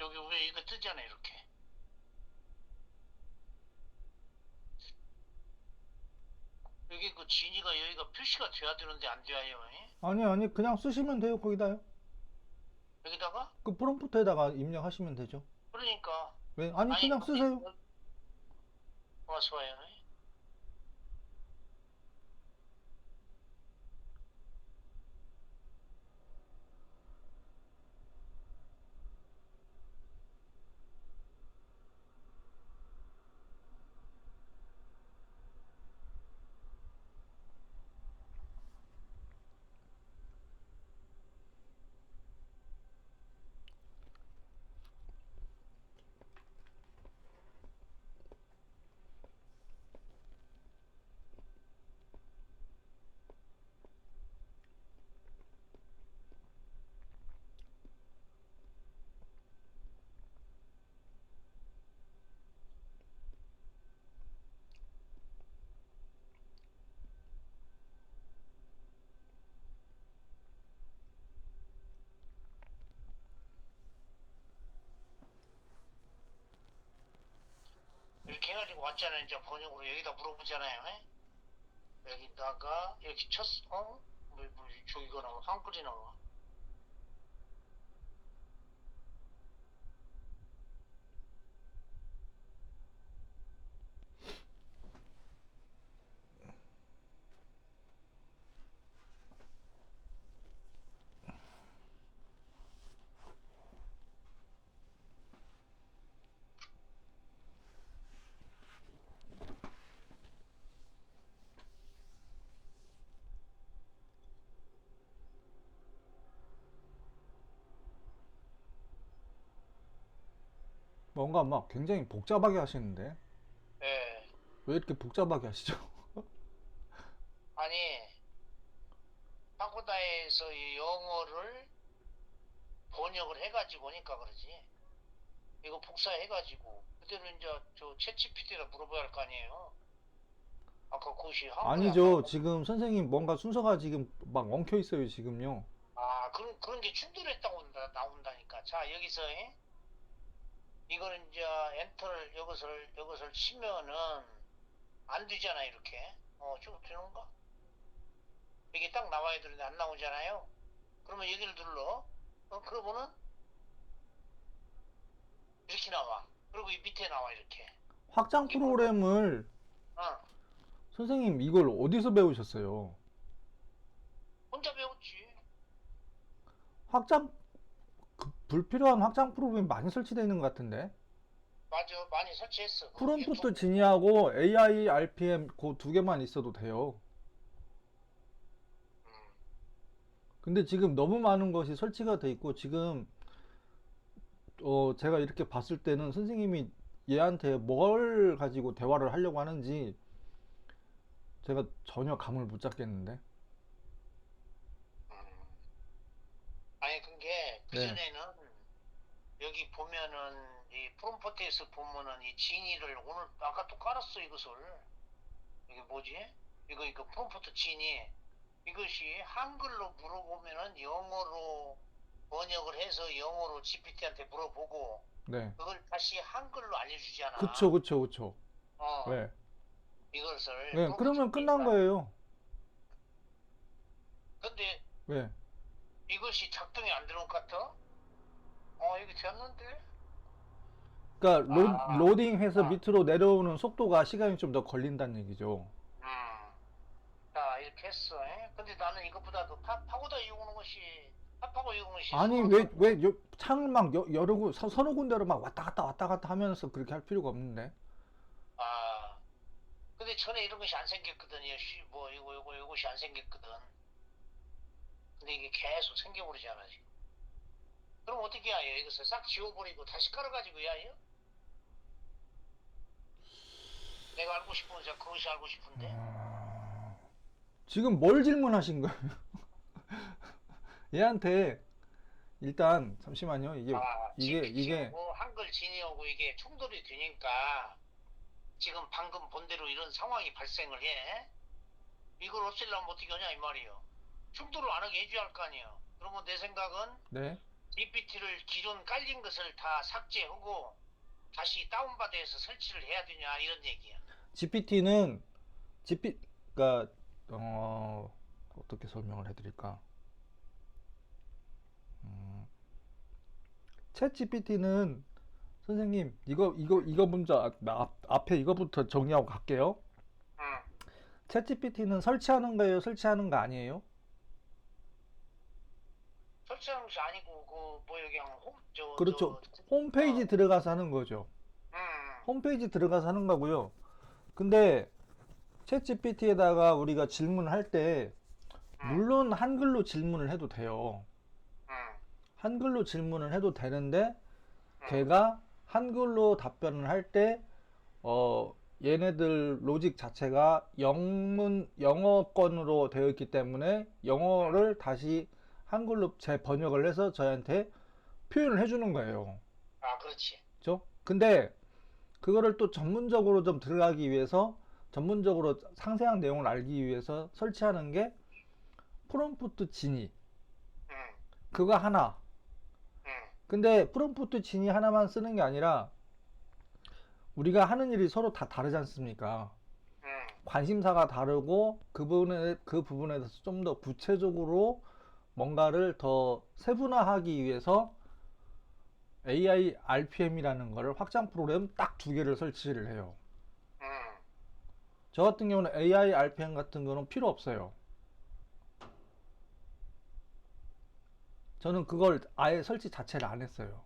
여기 위에 이거 뜨잖아, 이렇게. 여기 그 진이가 여기가 표시가 돼야 되는데 안 돼요. 예? 아니, 그냥 쓰시면 돼요, 거기다요. 여기다가? 그 프롬프트에다가 입력하시면 되죠. 그러니까. 왜? 아니, 아니, 그냥 근데, 쓰세요. 와서 와요. 예? 이렇게 해가지고 왔잖아요. 이제 번역으로 여기다 물어보잖아요. 예? 여기다가, 이렇게 쳤어. 저기가 나와. 한글이 나와. 뭔가 막 굉장히 복잡하게 하시는데. 예. 왜 이렇게 복잡하게 하시죠? 아니, 파고다에서 이 영어를 번역을 해가지고 오니까 그러지. 이거 복사해가지고 그대로 이제 저 챗GPT에다 물어봐야 할 거 아니에요. 아까 그것이 한글이 안 아니죠. 나와. 지금 선생님 뭔가 순서가 지금 막 엉켜 있어요, 지금요. 아, 그런 게 충돌했다고 나온다니까. 자, 여기서, 예? 이거는 이제 엔터를 여기서 치면은 안 되잖아, 이렇게. 좀 되는가? 이게 딱 나와야 되는데 안 나오잖아요. 그러면 여기를 눌러. 그러면은 이렇게 나와. 그리고 이 밑에 나와, 이렇게. 확장 이게 뭔가, 프로그램을 어, 선생님 이걸 어디서 배우셨어요? 혼자 배웠지. 확장 불필요한 확장 프로그램이 많이 설치되어 있는 것 같은데. 맞아, 많이 설치했어. 그 프롬프트 유튜브. 지니하고 AI RPM 그 두 개만 있어도 돼요. 음, 근데 지금 너무 많은 것이 설치가 돼 있고 지금 제가 이렇게 봤을 때는 선생님이 얘한테 뭘 가지고 대화를 하려고 하는지 제가 전혀 감을 못 잡겠는데. 음. 아니, 그게, 네. 그전에는, 여기 보면은, 이 프롬포트에서 보면은, 이 지니를 오늘, 아까 또 깔았어, 이것을. 이게 뭐지? 이거 프롬포트 지니. 이것이 한글로 물어보면은 영어로 번역을 해서 영어로 GPT한테 물어보고, 네. 그걸 다시 한글로 그쵸, 알려주잖아. 그쵸, 그쵸. 어, 네. 이것을, 네. 프롬포트 그러면 끝난 지니가. 거예요. 근데 네. 이것이 작동이 안 되는 것 같아? 이게 됐는데? 그러니까 아, 로딩해서 아, 밑으로 내려오는 속도가 시간이 좀 더 걸린다는 얘기죠. 음. 자, 이렇게 했어. 에? 근데 나는 이것보다도 파고다 이용하는 것이, 파파고 이용하는 것이 아니, 수월하더라고. 창을 막 여러 서너 군데로 막 왔다 갔다 하면서 그렇게 할 필요가 없는데. 아, 근데 전에 이런 것이 안 생겼거든. 뭐, 이것이 안 생겼거든. 근데 이게 계속 생겨버리잖아, 지금. 그럼 어떻게 해야 이것을 싹 지워버리고 다시 깔아가지고 해야 해요? 내가 알고 싶은 건 그것이 알고 싶은데. 지금 뭘 질문하신 거예요? 얘한테 일단 잠시만요. 아, 이게 GPT하고 한글 진이하고 이게 충돌이 되니까 지금 방금 본 대로 이런 상황이 발생을 해. 이걸 없애려면 어떻게 하냐 이 말이에요. 충돌을 안 하게 해줘야 할 거 아니에요. 그러면 내 생각은 네. GPT를 기존 깔린 것을 다 삭제하고 다시 다운받아서 설치를 해야 되냐 이런 얘기야. GPT는 그러니까 어떻게 설명을 해드릴까? 챗 GPT는 선생님 이거 먼저 앞에 이거부터 정리하고 갈게요. 응. 챗 GPT는 설치하는 거예요, 설치하는 거 아니에요? 설치하는 것이 아니고 그 뭐 여기 그렇죠. 저 홈페이지 들어가서 하는 거죠. 응. 홈페이지 들어가서 하는 거고요. 근데 챗 GPT에다가 우리가 질문할 때 응. 물론 한글로 질문을 해도 돼요. 응. 한글로 질문을 해도 되는데 응. 걔가 한글로 답변을 할 때 얘네들 로직 자체가 영어권으로 되어 있기 때문에 영어를 다시 한글로 재번역을 해서 저희한테 표현을 해주는 거예요. 아, 그렇지. 그죠? 근데 그거를 또 전문적으로 좀 들어가기 위해서 전문적으로 상세한 내용을 알기 위해서 설치하는 게 프롬프트 진이 응. 그거 하나. 응. 근데 프롬프트 진이 하나만 쓰는 게 아니라 우리가 하는 일이 서로 다 다르지 않습니까? 응. 관심사가 다르고 그 부분에 대해서 좀 더 구체적으로 뭔가를 더 세분화하기 위해서 AI RPM이라는 거를 확장 프로그램 딱 두 개를 설치를 해요. 응. 저 같은 경우는 AI RPM 같은 거는 필요 없어요. 저는 그걸 아예 설치 자체를 안 했어요.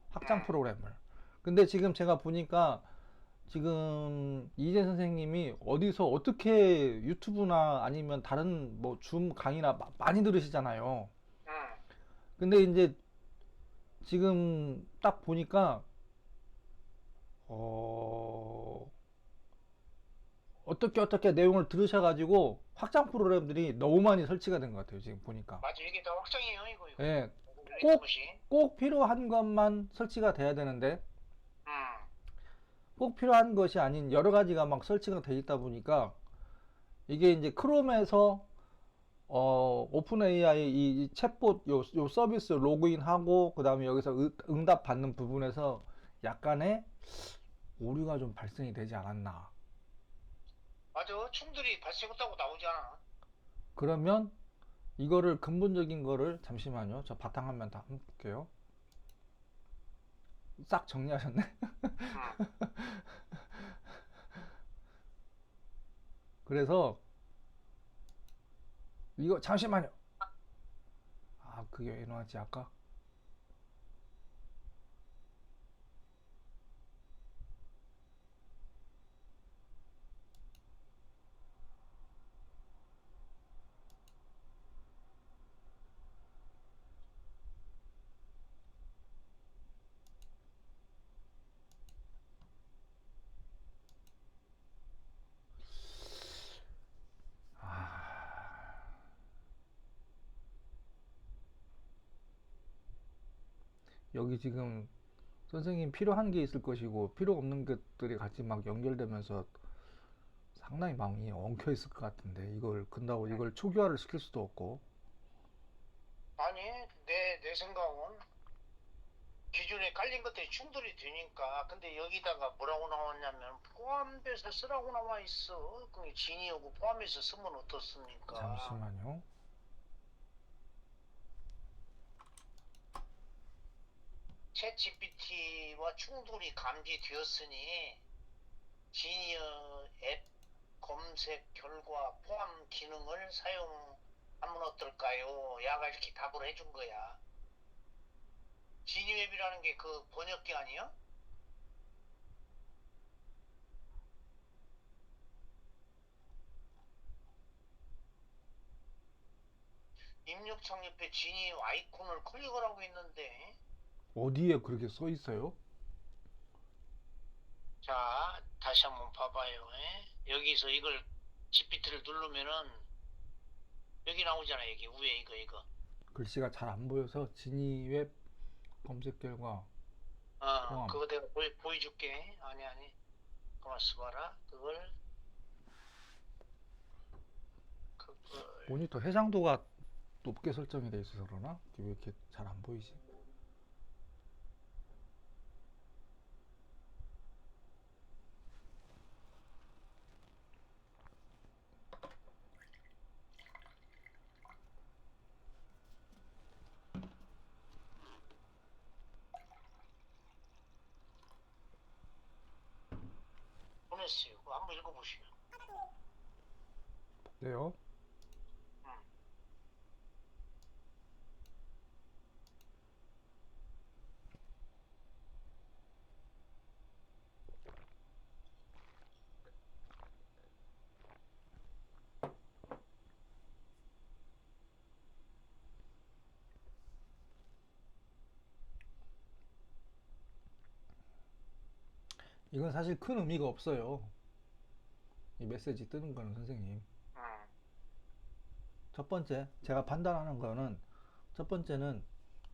확장 응. 프로그램을. 근데 지금 제가 보니까 지금 이재 선생님이 어디서 어떻게 유튜브나 아니면 다른 뭐 줌 강의나 많이 들으시잖아요. 응. 근데 이제 지금 딱 보니까 어 어떻게 내용을 들으셔가지고 확장 프로그램들이 너무 많이 설치가 된 것 같아요. 지금 보니까. 맞아. 이게 다 확장이에요, 이거. 예, 꼭, 윈도우시. 꼭 필요한 것만 설치가 돼야 되는데 응. 꼭 필요한 것이 아닌 여러 가지가 막 설치가 돼 있다 보니까 이게 이제 크롬에서 오픈 AI 이 챗봇 요 서비스 로그인하고 그 다음에 여기서 응답 받는 부분에서 약간의 오류가 좀 발생이 되지 않았나. 맞아. 충돌이 발생했다고 나오잖아. 그러면 이거를 근본적인 거를 잠시만요. 저 바탕 화면 다 볼게요. 싹 정리하셨네. 응. 그래서 이거 잠시만요. 아 그게 왜 나왔지 아까? 여기 지금 선생님 필요한 게 있을 것이고 필요 없는 것들이 같이 막 연결되면서 상당히 많이 엉켜 있을 것 같은데 이걸 근다고 응. 이걸 초기화를 시킬 수도 없고. 아니, 내 생각은 기존에 깔린 것들이 충돌이 되니까. 근데 여기다가 뭐라고 나왔냐면 포함돼서 쓰라고 나와 있어. 그 진이하고 포함해서 쓰면 어떻습니까? 잠시만요. 챗 GPT와 충돌이 감지되었으니 지니어 앱 검색 결과 포함 기능을 사용하면 어떨까요? 야가 이렇게 답을 해준 거야. 지니 앱이라는 게 그 번역기 아니야? 입력창 옆에 지니 아이콘을 클릭을 하고 있는데, 어디에 그렇게 써 있어요? 자, 다시 한번 봐봐요. 여기서 이걸 GPT를 누르면은 여기 나오잖아. 여기 위에 이거. 글씨가 잘 안 보여서 지니웹 검색 결과 포함. 그거 내가 보여줄게. 아니. 가만 있어봐라. 그걸 모니터 해상도가 높게 설정이 돼 있어서 그러나? 왜 이렇게 잘 안 보이지? 했어요. 그거 한번 읽어보시오. 네요. 음. 이건 사실 큰 의미가 없어요. 이 메시지 뜨는 거는 선생님. 음. 첫 번째, 제가 판단하는 거는 첫 번째는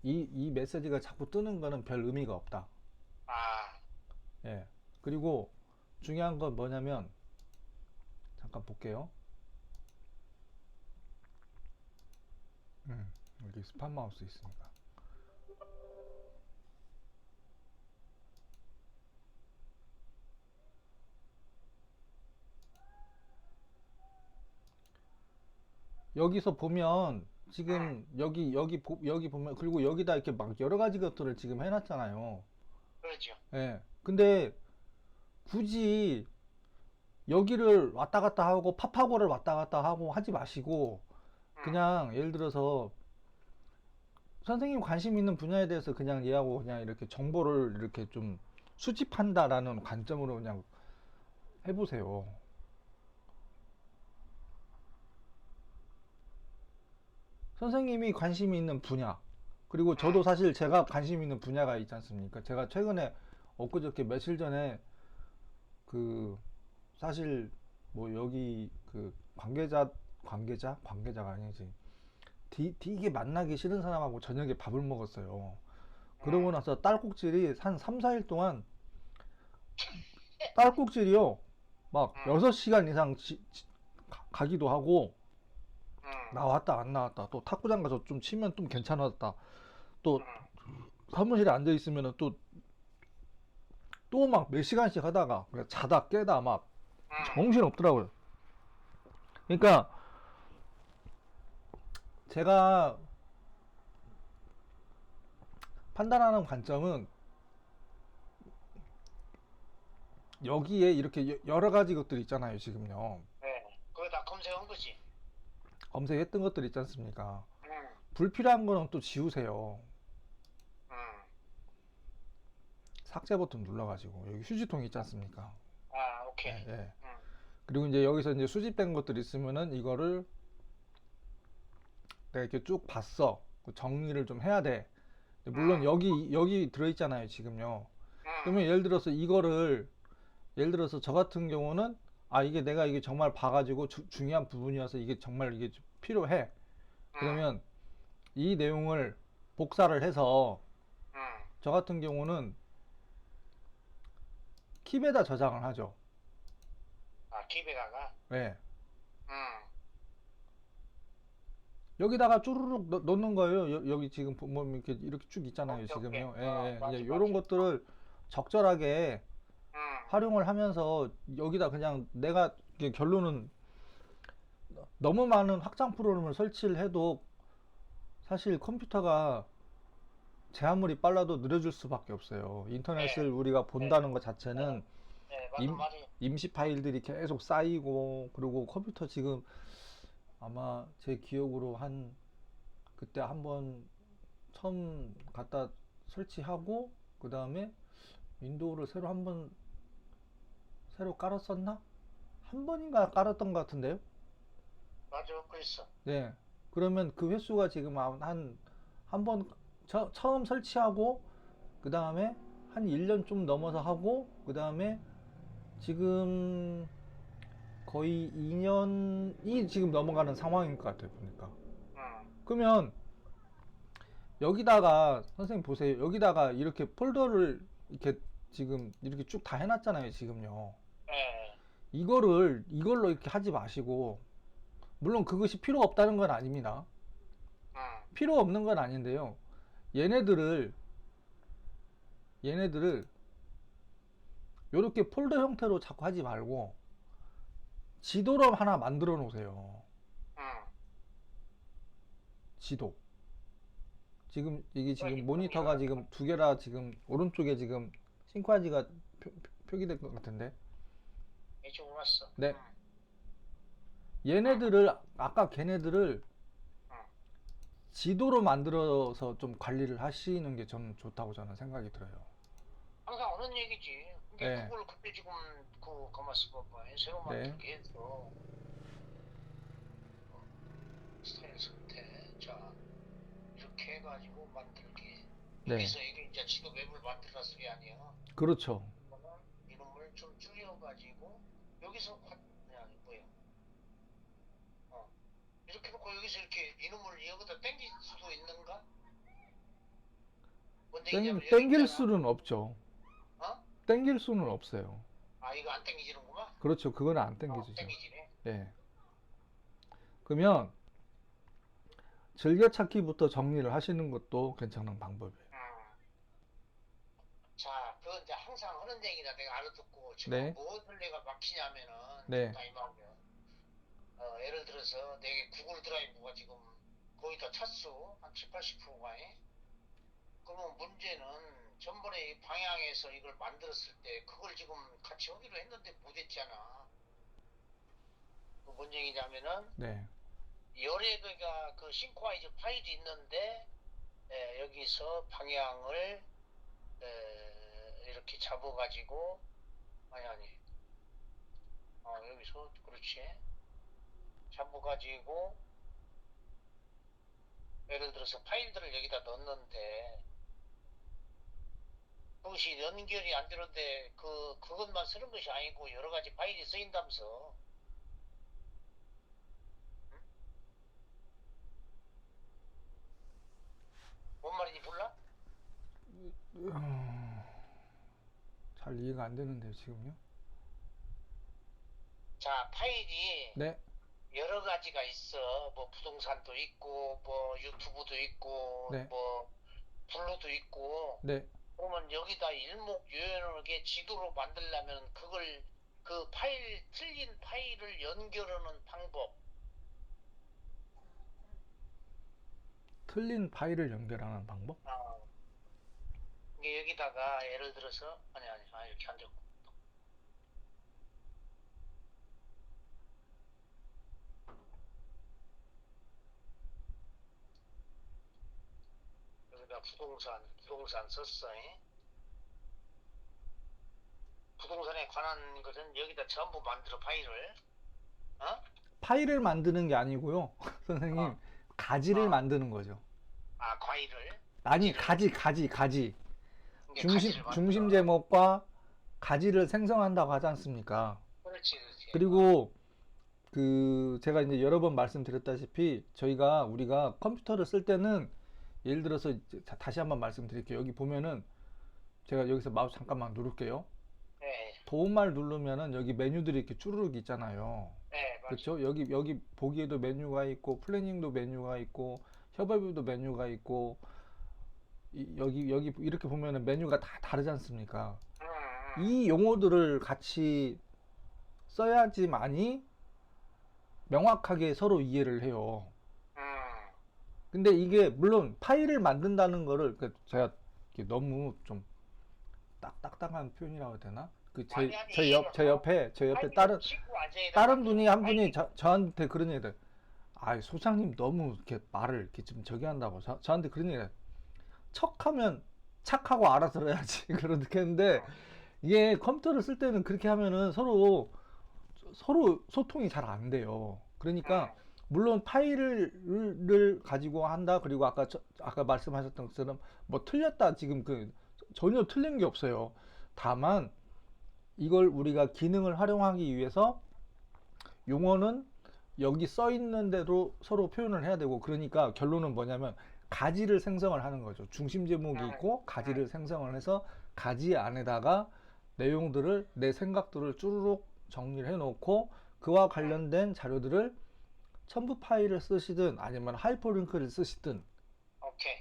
이 메시지가 자꾸 뜨는 거는 별 의미가 없다. 아, 예. 그리고 중요한 건 뭐냐면 잠깐 볼게요. 여기 스팟 마우스 있으니까. 여기서 보면 지금 여기 보면 그리고 여기다 이렇게 막 여러 가지 것들을 지금 해놨잖아요. 그러죠. 예. 근데 굳이 여기를 왔다 갔다 하고 파파고를 왔다 갔다 하고 하지 마시고 그냥 예를 들어서 선생님 관심 있는 분야에 대해서 그냥 얘하고 그냥 이렇게 정보를 이렇게 좀 수집한다라는 관점으로 그냥 해보세요. 선생님이 관심이 있는 분야, 그리고 저도 사실 제가 관심 있는 분야가 있지 않습니까? 제가 최근에 엊그저께 며칠 전에 그 사실 뭐 여기 그 관계자가 아니지. 되게 만나기 싫은 사람하고 저녁에 밥을 먹었어요. 그러고 나서 딸꾹질이 한 3, 4일 동안 딸꾹질이요. 막 6시간 이상 가기도 하고 나왔다 안 나왔다 또 탁구장 가서 좀 치면 좀 괜찮았다 또 사무실에 앉아 있으면 또 막 몇 시간씩 하다가 그냥 자다 깨다 막 정신 없더라고요. 그러니까 제가 판단하는 관점은 여기에 이렇게 여러 가지 것들이 있잖아요 지금요. 네. 그거 다 검색한 거지. 검색했던 것들 있지 않습니까? 음. 불필요한 거는 또 지우세요. 음. 삭제 버튼 눌러가지고 여기 휴지통 있지 않습니까? 아, 오케이. 예, 예. 그리고 이제 여기서 이제 수집된 것들 있으면은 이거를 내가 이렇게 쭉 봤어. 정리를 좀 해야 돼. 물론 여기 들어있잖아요 지금요. 그러면 예를 들어서 예를 들어서 저 같은 경우는 이게 내가 이게 정말 봐가지고 중요한 부분이어서 이게 정말 이게 필요해. 그러면 이 내용을 복사를 해서 저 같은 경우는 킵에다 저장을 하죠. 아, 킵에다가. 네. 음. 여기다가 쭈루룩 넣는 거예요. 여기 지금 보면 이렇게 쭉 있잖아요. 오케이, 지금요. 오케이. 예, 예. 맞아, 이제 이런 맞아. 것들을 적절하게 음. 활용을 하면서 여기다 그냥 내가 이게 결론은 너무 많은 확장 프로그램을 설치를 해도 사실 컴퓨터가 제 아무리 빨라도 느려질 수밖에 없어요. 인터넷을 네. 우리가 본다는 것 자체는 네, 맞는 말이. 임시 파일들이 계속 쌓이고 그리고 컴퓨터 지금 아마 제 기억으로 그때 한번 처음 갖다 설치하고 그 다음에 윈도우를 새로 깔았었나? 한 번인가 깔았던 것 같은데요? 맞아, 그랬어. 네. 그러면 그 횟수가 지금 한 번 처음 설치하고 그 다음에 한 1년 좀 넘어서 하고 그 다음에 지금 거의 2년이 지금 넘어가는 상황인 것 같아요 보니까. 그러면 여기다가 선생님 보세요. 여기다가 이렇게 폴더를 이렇게 지금 이렇게 쭉 다 해놨잖아요 지금요. 네. 이걸로 이렇게 하지 마시고, 물론 그것이 필요 없다는 건 아닙니다. 필요 없는 건 아닌데요. 얘네들을 이렇게 폴더 형태로 자꾸 하지 말고 지도로 하나 만들어 놓으세요. 지도. 지금 이게 지금 모니터가 지금 두 개라 지금 오른쪽에 지금 싱크화지가 표기된 것 같은데. 이쪽으로 왔어. 네. 얘네들을 아까 걔네들을 응. 지도로 만들어서 좀 관리를 하시는 게 저는 좋다고 저는 생각이 들어요. 항상 오는 얘기지. 근데 네. 그걸 그때 지금 그 가만있어 봐봐. 새로 네. 만들게 해서 스타일 선택. 자, 이렇게 해가지고 만들게. 네. 여기서 이게 이제 지도 맵을 만들어놨을 게 아니야. 그렇죠. 그러면 이름을 좀 줄여가지고 여기서 그냥 뭐야? 이렇게 놓고 여기서 이렇게 이름을 여기다 땡길 수도 있는가? 뭔데 이냐면 여기 땡길 있잖아. 수는 없죠. 어? 땡길 수는 없어요. 아 이거 안 땡기지는구만. 그렇죠. 그거는 안 땡겨지죠. 땡기지네. 네. 그러면 즐겨찾기부터 정리를 하시는 것도 괜찮은 방법이에요. 자, 그건 이제 항상 하는 얘기다. 내가 알아듣고 지금 네. 무엇을 내가 막히냐면은 네. 이 말이야. 예를 들어서 내 구글 드라이브가 지금 거의 다 찼어. 한 7, 80%가. 그러면 문제는 전번에 이 방향에서 이걸 만들었을 때 그걸 지금 같이 하기로 했는데 못했잖아. 뭔 얘기냐면은 네. 여러 개가 그 싱크와이즈 파일이 있는데 여기서 방향을 이렇게 잡아가지고 아니 여기서 그렇지 잡아가지고 예를 들어서 파일들을 여기다 넣었는데 그것이 연결이 안 되는데 그것만 쓰는 것이 아니고 여러 가지 파일이 쓰인다면서. 응? 뭔 말인지 몰라? 잘 이해가 안 되는데요, 지금요? 자, 파일이 네. 여러 가지가 있어. 뭐 부동산도 있고 뭐 유튜브도 있고 네. 뭐 블로도 있고. 네. 그러면 여기다 일목요연하게 지도로 만들려면 그걸 그 파일 틀린 파일을 연결하는 방법. 틀린 파일을 연결하는 방법? 이게 여기다가 예를 들어서 이렇게 앉았고 여기다 부동산 썼어. 부동산에 관한 것은 여기다 전부 만들어 파일을. 파일을 만드는 게 아니고요. 선생님, 가지를 어. 만드는 거죠. 과일을. 아니, 가지를. 가지. 이게 중심, 가지를 만들어. 중심 제목과 가지를 생성한다고 하지 않습니까? 그렇지. 그리고 제가 이제 여러 번 말씀드렸다시피 우리가 컴퓨터를 쓸 때는 예를 들어서 다시 한번 말씀드릴게요. 여기 보면은 제가 여기서 마우스 잠깐만 누를게요. 네. 도움말 누르면은 여기 메뉴들이 이렇게 쭈르륵 있잖아요. 네, 그렇죠? 여기 보기에도 메뉴가 있고 플래닝도 메뉴가 있고 협업에도 메뉴가 있고 여기 이렇게 보면은 메뉴가 다 다르지 않습니까? 이 용어들을 같이 써야지만이 명확하게 서로 이해를 해요. 근데 이게 물론 파일을 만든다는 거를 제가 너무 좀 딱딱한 표현이라고 해야 되나? 제 옆에 다른 분이 한 분이 저한테 그런 얘기를 소장님 너무 이렇게 말을 이렇게 좀 저기 한다고 저한테 그런 얘기를 척하면 착하고 알아들어야지 그렇게 했는데 이게 컴퓨터를 쓸 때는 그렇게 하면은 서로 소통이 잘 안 돼요. 그러니까 물론 파일을 가지고 한다. 그리고 아까 말씀하셨던 것처럼 뭐 틀렸다 지금 전혀 틀린 게 없어요. 다만 이걸 우리가 기능을 활용하기 위해서 용어는 여기 써 있는 대로 서로 표현을 해야 되고, 그러니까 결론은 뭐냐면 가지를 생성을 하는 거죠. 중심 제목이 있고 가지를 생성을 해서 가지 안에다가 내용들을 내 생각들을 쭈루룩 정리를 해 놓고 그와 관련된 자료들을 첨부 파일을 쓰시든 아니면 하이퍼링크를 쓰시든. 오케이.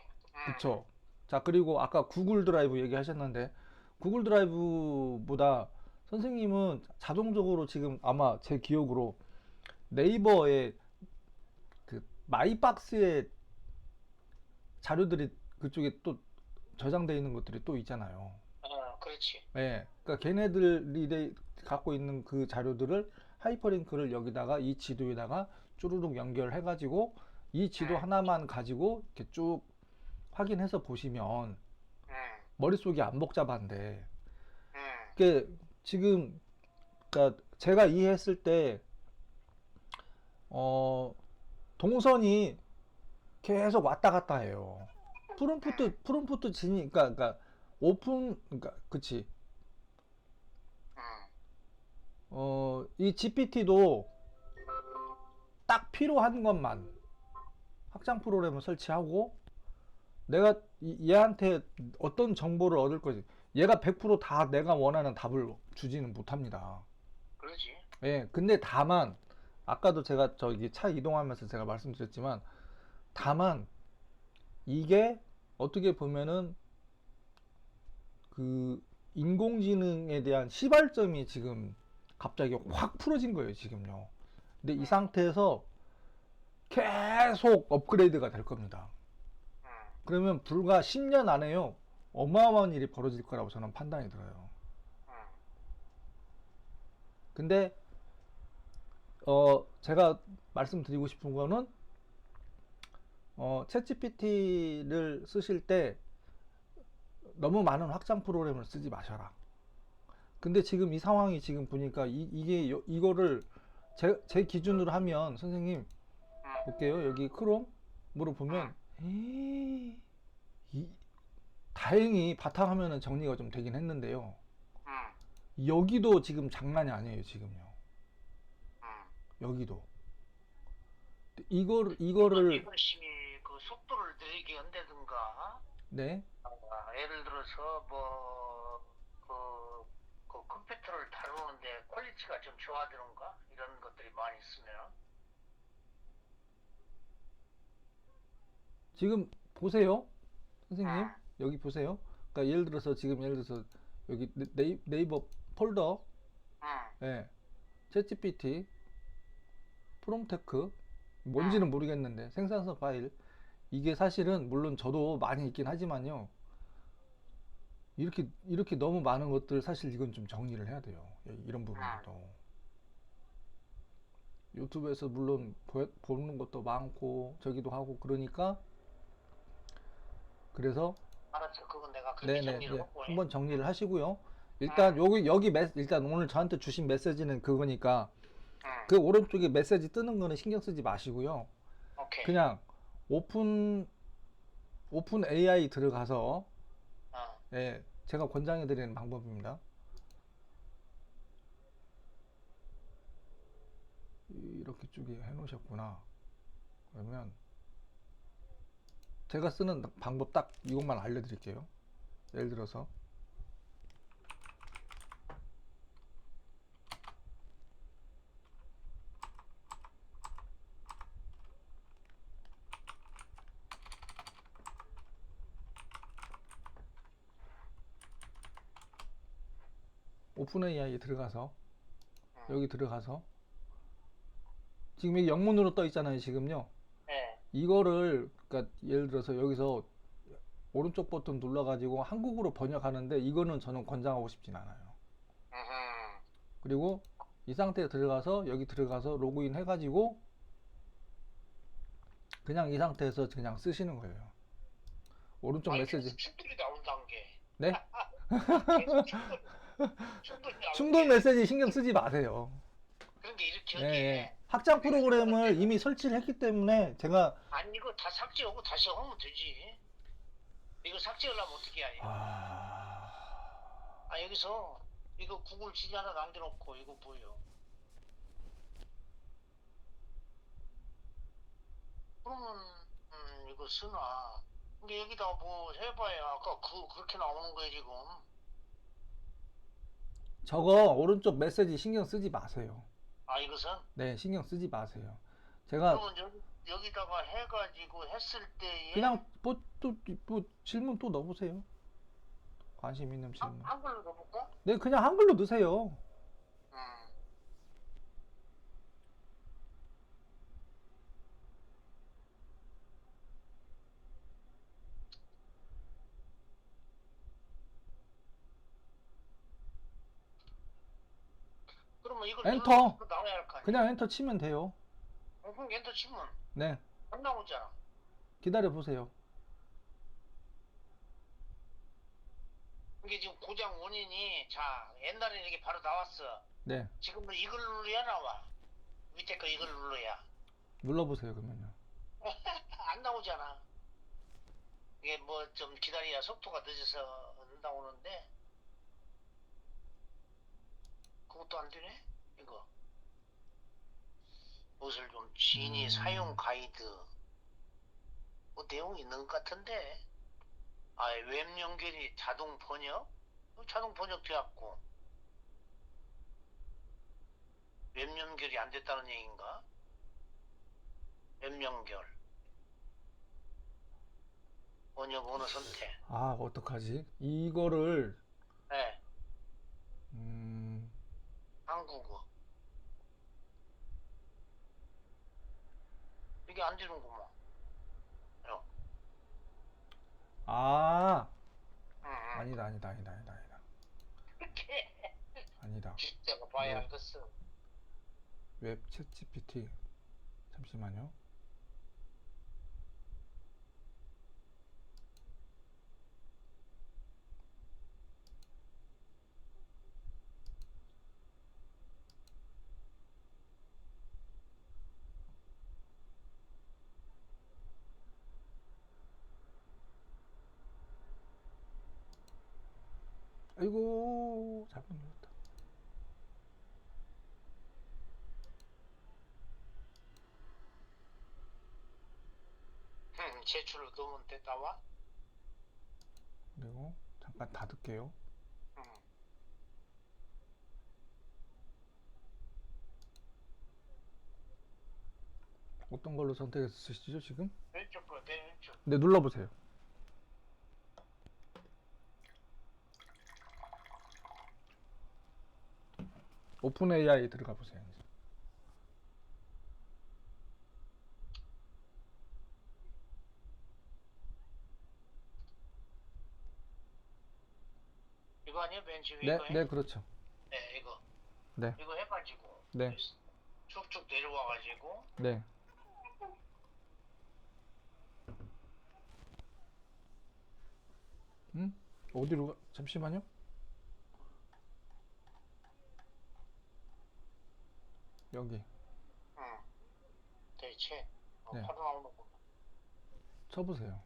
그쵸. 자, 그리고 아까 구글 드라이브 얘기하셨는데 구글 드라이브보다 선생님은 자동적으로 지금 아마 제 기억으로 네이버에 마이박스에 자료들이 그쪽에 또 저장되어 있는 것들이 또 있잖아요. 그렇지. 예. 그러니까 걔네들이 갖고 있는 그 자료들을 하이퍼링크를 여기다가 이 지도에다가 쭈루룩 연결해 가지고 이 지도 하나만 가지고 이렇게 쭉 확인해서 보시면 음, 머릿속이 안 복잡한데 음, 그게 지금 그러니까 제가 이해했을 때 동선이 계속 왔다 갔다 해요. 프롬프트 진이 그러니까 오픈 그러니까 그치. 음, 이 GPT도 딱 필요한 것만 확장 프로그램을 설치하고 내가 얘한테 어떤 정보를 얻을 거지. 얘가 100%다 내가 원하는 답을 주지는 못합니다. 그러지. 예, 근데 다만 아까도 제가 저기 차 이동하면서 제가 말씀드렸지만 다만 이게 어떻게 보면은 그 인공지능에 대한 시발점이 지금 갑자기 확 풀어진 거예요, 지금요. 근데 이 상태에서 계속 업그레이드가 될 겁니다. 음, 그러면 불과 10년 안에요. 어마어마한 일이 벌어질 거라고 저는 판단이 들어요. 음, 근데 제가 말씀드리고 싶은 거는 챗GPT를 쓰실 때 너무 많은 확장 프로그램을 쓰지 마셔라. 근데 지금 이 상황이 지금 보니까 이거를 제 기준으로 하면 선생님 볼게요. 여기 크롬으로 보면 에이, 이- 다행히 바탕화면은 정리가 좀 되긴 했는데요. 여기도 지금 장난이 아니에요, 지금요. 음. 여기도. 이건 이거를, 열심히 그 속도를 느리게 한다든가, 네. 예를 들어서 그 컴퓨터를 다루는데 퀄리티가 좀 좋아지는가 이런 것들이 많이 있으면, 지금 보세요. 선생님, 음, 여기 보세요. 그러니까 예를 들어서 여기 네이버 폴더, 음, 예, 챗GPT, 프롬테크, 음, 뭔지는 모르겠는데 생산성 파일 이게 사실은 물론 저도 많이 있긴 하지만요. 이렇게 너무 많은 것들 사실 이건 좀 정리를 해야 돼요. 이런 부분들도. 유튜브에서 물론 보는 것도 많고 저기도 하고 그러니까 그래서 알았어. 그건 내가 그렇게 네네 정리를 네. 하고, 한번 정리를 하시고요. 일단 음, 여기 일단 오늘 저한테 주신 메시지는 그거니까 음, 그 오른쪽에 메시지 뜨는 거는 신경 쓰지 마시고요. 오케이. 그냥 오픈 오픈 AI 들어가서 어, 예, 제가 권장해 드리는 방법입니다. 이렇게 쭉 해 놓으셨구나. 그러면 제가 쓰는 방법 딱 이것만 알려 드릴게요. 예를 들어서 오픈 AI에 들어가서 음, 여기 들어가서 지금 이 영문으로 떠 있잖아요, 지금요. 네, 이거를 그러니까 예를 들어서 여기서 오른쪽 버튼 눌러가지고 한국어로 번역하는데 이거는 저는 권장하고 싶진 않아요. 그리고 이 상태에 들어가서 여기 들어가서 로그인 해가지고 그냥 이 상태에서 그냥 쓰시는 거예요. 오른쪽 아니 메시지. 계속 충돌이 나온다는 게 네? 계속 충돌이 나오는 충돌 게 메시지 신경 쓰지 마세요. 그런 게 이렇게 예, 예. 여기에 확장 내가 생각할 프로그램을 때는 이미 설치를 했기 때문에 제가 아니 이거 다 삭제하고 다시 하면 되지. 이거 삭제하려면 어떻게 해야 해? 여기서 이거 구글 지지 하나 남겨놓고 이거 뭐예요? 그러면 이거 쓰나? 근데 여기다 뭐 해봐야 아까 그렇게 나오는 거예요 지금. 저거 오른쪽 메시지 신경 쓰지 마세요. 이것은 네, 신경 쓰지 마세요. 제가 그러면 여기다가 해가지고 했을 때에 그냥 뭐 질문 또 넣어보세요. 관심 있는 질문. 한글로 넣어볼까? 네, 그냥 한글로 넣으세요. 음, 이걸 엔터. 눌러서 나와야 할 거 아니야. 그냥 엔터 치면 돼요. 그럼 엔터 치면 네. 안 나오잖아. 기다려 보세요. 이게 지금 고장 원인이 자 옛날에 이게 바로 나왔어. 네. 지금은 이걸 눌러야 나와. 밑에 거 이걸 눌러야 눌러보세요, 그러면요. 안 나오잖아. 이게 뭐 좀 기다려야 속도가 늦어서 안 나오는데 그것도 안 되네. 이거 무엇을 좀 진위 사용 가이드 뭐 내용이 있는 것 같은데. 아, 웹 연결이 자동 번역? 자동 번역 되었고 웹 연결이 안 됐다는 얘기인가? 웹 연결 번역 언어 선택. 아, 어떡하지? 이거를, 네, 음, 한국어 이게 안 되는구먼. 어, 아, 응, 아니다, 아니다, 아니다, 아니다, 아니다. 이렇게 아니다. 진짜가 봐야 웹, 알겠어. 웹 챗 GPT. 잠시만요. 아이고, 잘못 눌렀다. 제출을 넣으면 돼 나와? 그리고 잠깐 닫을게요. 응. 어떤 걸로 선택해서 쓰시죠, 지금? 왼쪽 거, 내 왼쪽. 네, 눌러보세요. 오픈 AI 들어가 보세요. 이제. 이거 아니야? 맨 위에 네, 이거 해? 네, 그렇죠. 네, 이거. 네, 이거 해가지고 네, 쭉쭉 내려와가지고 네. 어디로 가? 잠시만요. 여기. 응. 대체 네. 바로 나오는구나. 쳐보세요.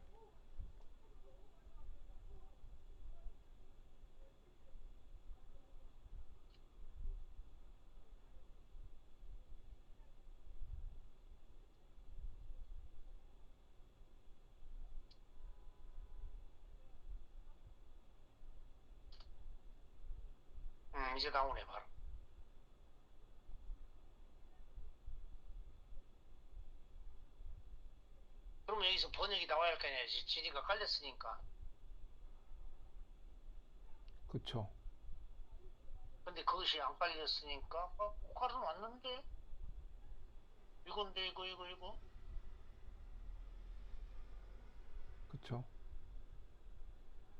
이제 나오네 바로. 그럼 여기서 번역이 나와야 할 거 아니야. 지리가 깔렸으니까. 그쵸. 근데 그것이 안 깔렸으니까 칼은 왔는데 이건데 이거 그쵸.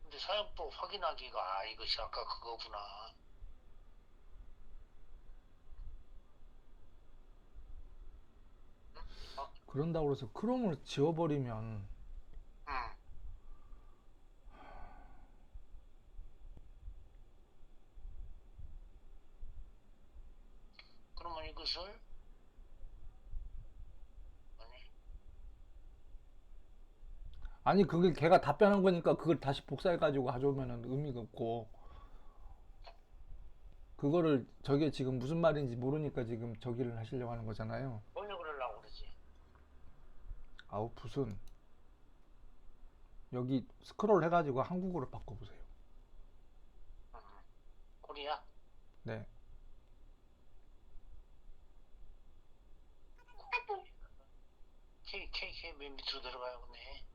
근데 사용법 확인하기가 이것이 아까 그거구나. 어? 그런다고 해서 크롬을 지워버리면 응. 그러면 이것을 아니 아니 그게 걔가 답변한 거니까 그걸 다시 복사해가지고 가져오면은 의미가 없고 그거를 저게 지금 무슨 말인지 모르니까 지금 저기를 하시려고 하는 거잖아요. 번역을 하려고 그러지. 아웃풋은 여기 스크롤 해가지고 한국어로 바꿔보세요. 응. 코리아 네. K 맨 밑으로 들어가야겠네.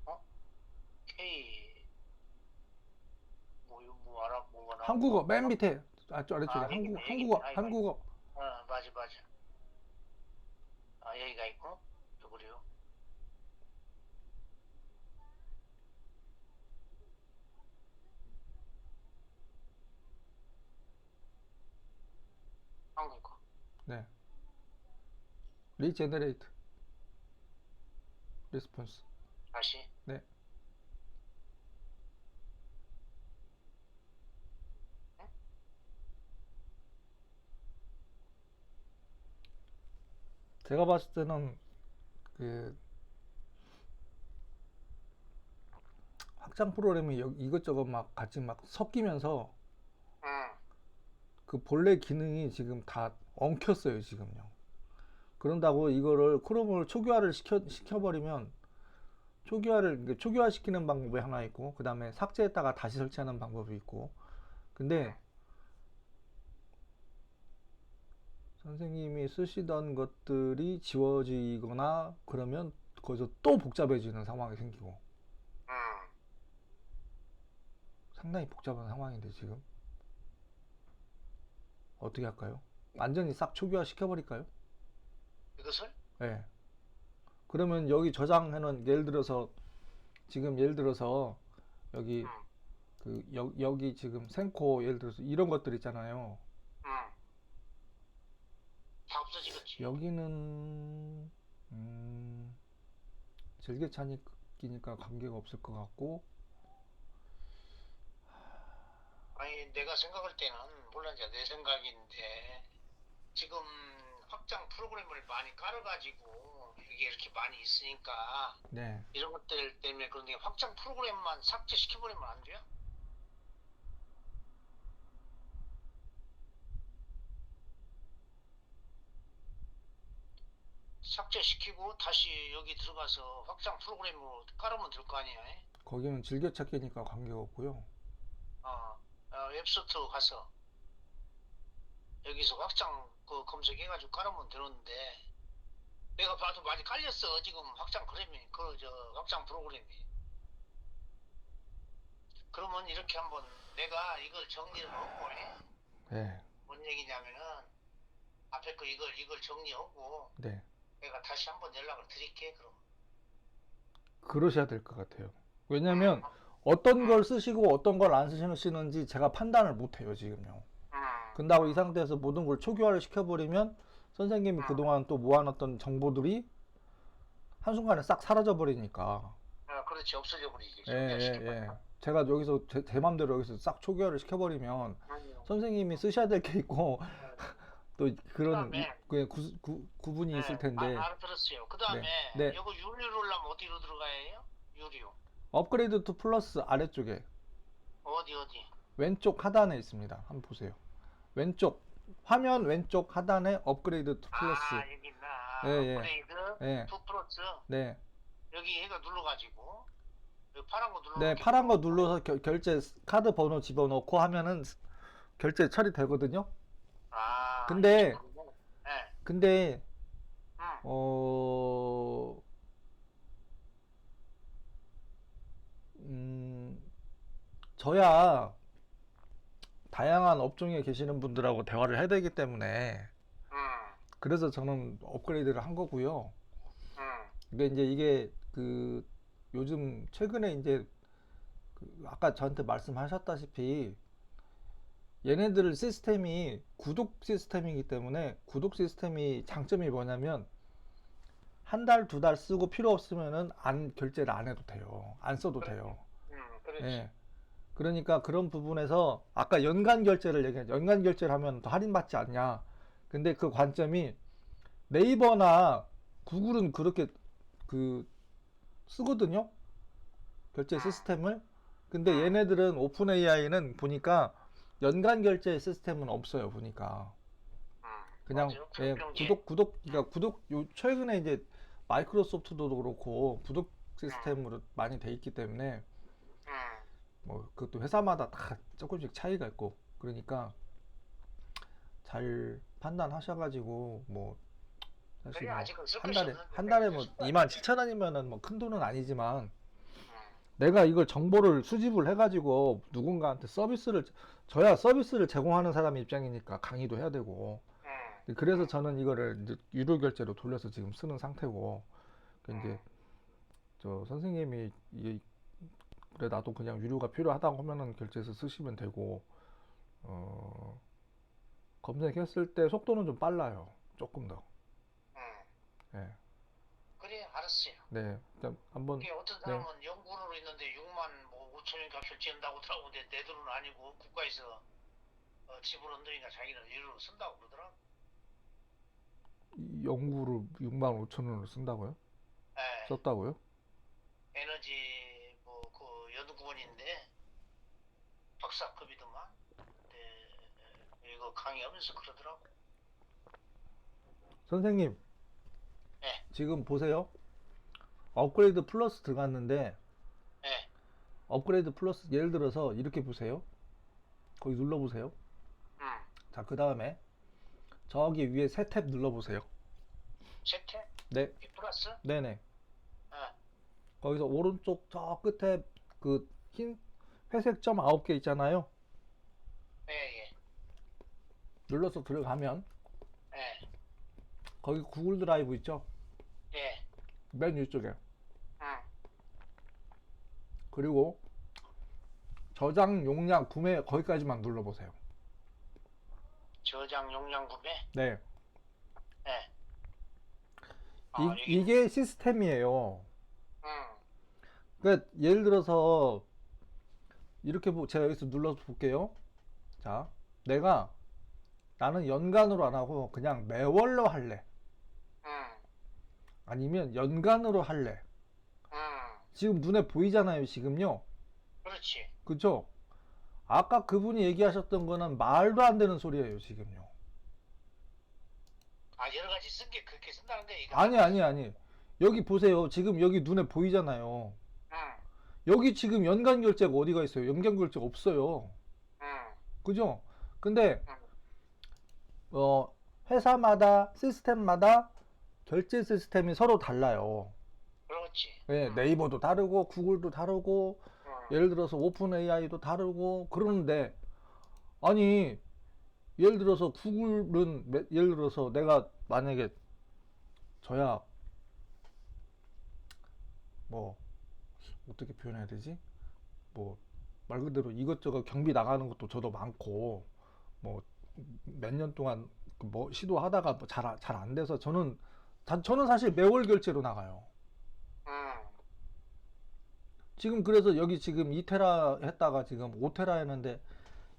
어? K 뭐 알아 뭐가 나와? 한국어 맨 밑에 아래쪽에 아, 여기 있네, 여기 한국어 있네. 아이고, 한국어 맞아. 아, 여기가 있고, 또 그래요. 거. 네. 리제너레이트 리스폰스. 다시. 네. 응? 제가 봤을 때는 그 확장 프로그램이 이것저것 막 같이 막 섞이면서 응. 그 본래 기능이 지금 다 엉켰어요, 지금요. 그런다고 이거를 크롬을 초기화를 시켜버리면 그러니까 초기화 시키는 방법이 하나 있고, 그 다음에 삭제했다가 다시 설치하는 방법이 있고. 근데 선생님이 쓰시던 것들이 지워지거나 그러면 거기서 또 복잡해지는 상황이 생기고, 응. 상당히 복잡한 상황인데 지금 어떻게 할까요? 완전히 싹 초기화 시켜버릴까요? 이것을? 네. 그러면 여기 저장해놓은, 예를 들어서 여기 응. 여기 지금 생코 예를 들어서 이런 것들 있잖아요. 응. 다 없어지겠지. 여기는 즐겨찾기니까 관계가 없을 것 같고. 아니, 내가 생각할 때는, 물론 이제 내 생각인데, 지금 확장 프로그램을 많이 깔아가지고, 이게 이렇게 많이 있으니까, 네. 이런 것들 때문에 그런데 확장 프로그램만 삭제시켜버리면 안 돼요? 삭제시키고 다시 여기 들어가서 확장 프로그램으로 깔으면 될 거 아니에요? 거기는 즐겨찾기니까 관계가 없고요. 웹소트 가서 여기서 확장 그 검색해가지고 깔으면 되는데 내가 봐도 많이 깔렸어 지금 확장 프로그램이 확장 프로그램이. 그러면 이렇게 한번 내가 이걸 정리를 하고 네. 뭔 얘기냐면은 앞에 거 이걸 정리하고 네. 내가 다시 한번 연락을 드릴게 그럼. 그러셔야 될 것 같아요. 왜냐면 음, 어떤 걸 음, 쓰시고 어떤 걸 안 쓰시는지 제가 판단을 못 해요, 지금요. 근다고 이 상태에서 모든 걸 초기화를 시켜버리면 선생님이 그동안 또 모아놨던 정보들이 한순간에 싹 사라져 버리니까. 그렇지 없어져 버리지 예, 예, 예. 정리시켜버리면. 제가 여기서 제 맘대로 여기서 싹 초기화를 시켜버리면 선생님이 쓰셔야 될 게 있고 또 그 그런 다음에 구분이 있을 텐데. 알아들었어요. 그 다음에 네, 네. 이거 유료로 하려면 어디로 들어가야 해요? 유료 업그레이드 투 플러스 아래쪽에 어디 왼쪽 하단에 있습니다. 한번 보세요. 왼쪽 화면 왼쪽 하단에 업그레이드 투 플러스. 여기 있나 예, 예, 업그레이드 예. 2 플러스 네, 여기 얘가 눌러가지고 여기 파란 거 네. 눌러놓게 파란 거 눌러서 결제 카드 번호 집어넣고 하면은 결제 처리되거든요. 근데 이쪽으로 네. 근데 응. 어 음, 저야 다양한 업종에 계시는 분들하고 대화를 해야 되기 때문에 응. 그래서 저는 업그레이드를 한 거고요. 응. 근데 이제 이게 그 요즘 최근에 이제 아까 저한테 말씀하셨다시피 얘네들 시스템이 구독 시스템이기 때문에 구독 시스템이 장점이 뭐냐면 한 달, 두 달 쓰고 필요 없으면은 안 결제를 안 해도 돼요. 안 써도 돼요. 그렇지. 예. 그러니까 그런 부분에서 아까 연간 결제를 연간 결제를 하면 더 할인받지 않냐. 근데 그 관점이 네이버나 구글은 그렇게 그 쓰거든요. 결제 시스템을. 근데 얘네들은 오픈 AI는 보니까 연간 결제 시스템은 없어요. 보니까 그냥 맞아요. 예, 구독병제. 그러니까 최근에 이제 마이크로소프트도 그렇고 구독 시스템으로 많이 돼 있기 때문에 응. 뭐 그것도 회사마다 다 조금씩 차이가 있고 그러니까 잘 판단하셔가지고 뭐 사실 그래 뭐 아직은 쓸 한 것이 달에 없는데 한 내가 달에 이제 뭐 쓸 거야. 27,000원이면은 뭐 큰 돈은 아니지만 응. 내가 이걸 정보를 수집을 해가지고 누군가한테 저야 서비스를 제공하는 사람 입장이니까 강의도 해야 되고 그래서 저는 이거를 이제 유료 결제로 돌려서 지금 쓰는 상태고 이제 저 선생님이 그래 나도 그냥 유료가 필요하다고 하면은 결제해서 쓰시면 되고 어 검색했을 때 속도는 좀 빨라요. 조금 더. 음. 예. 그래, 알았어요. 네. 일단 한번 이게 어떤 네. 사람은 연구로 있는데 6만 뭐 5천 원가 결제한다고 하더라고. 근데 내 돈은 아니고 국가에서 지불 언더니까 자기는 유료로 쓴다고 그러더라고. 연구를 6만 5천 원을 쓴다고요? 예, 썼다고요? 에너지 뭐 그 연구원인데 박사급이더만. 근데 이거 강의하면서 그러더라고. 선생님, 예, 지금 보세요. 업그레이드 플러스 들어갔는데 예, 업그레이드 플러스 예를 들어서 이렇게 보세요. 거기 눌러보세요. 음. 자, 그 다음에 저기 위에 새 탭 눌러보세요. 세태? 네, B 플러스? 네네. 어, 거기서 오른쪽 저 끝에 그 흰 회색 점 9개 있잖아요. 예, 예, 눌러서 들어가면 예, 거기 구글 드라이브 있죠? 예, 맨 위쪽에. 음. 그리고 저장 용량 구매 거기까지만 눌러보세요. 저장 용량 구매? 네. 예. 아, 여기, 이게 시스템이에요. 음, 그러니까 예를 들어서 이렇게 제가 여기서 눌러서 볼게요. 자, 나는 연간으로 안 하고 그냥 매월로 할래. 음, 아니면 연간으로 할래. 음. 지금 눈에 보이잖아요, 지금요. 그렇지. 그죠? 아까 그분이 얘기하셨던 거는 말도 안 되는 소리예요, 지금요. 아, 여러 가지 쓴 게 그렇게 쓴다는데, 이거. 아니. 여기 보세요. 지금 여기 눈에 보이잖아요. 응, 여기 지금 연간 결제가 어디가 있어요? 연간 결제가 없어요. 응, 그죠? 근데 응. 회사마다 시스템마다 결제 시스템이 서로 달라요. 그렇지. 예, 네이버도 다르고 구글도 다르고 응, 예를 들어서 오픈 AI도 다르고 그러는데 아니 예를 들어서 구글은 예를 들어서 내가 만약에 저야 뭐 어떻게 표현해야 되지? 뭐 말 그대로 이것저것 경비 나가는 것도 저도 많고 뭐 몇 년 동안 뭐 시도하다가 뭐 잘 안 돼서 저는 사실 매월 결제로 나가요. 응. 지금 그래서 여기 지금 2테라 했다가 지금 5테라 했는데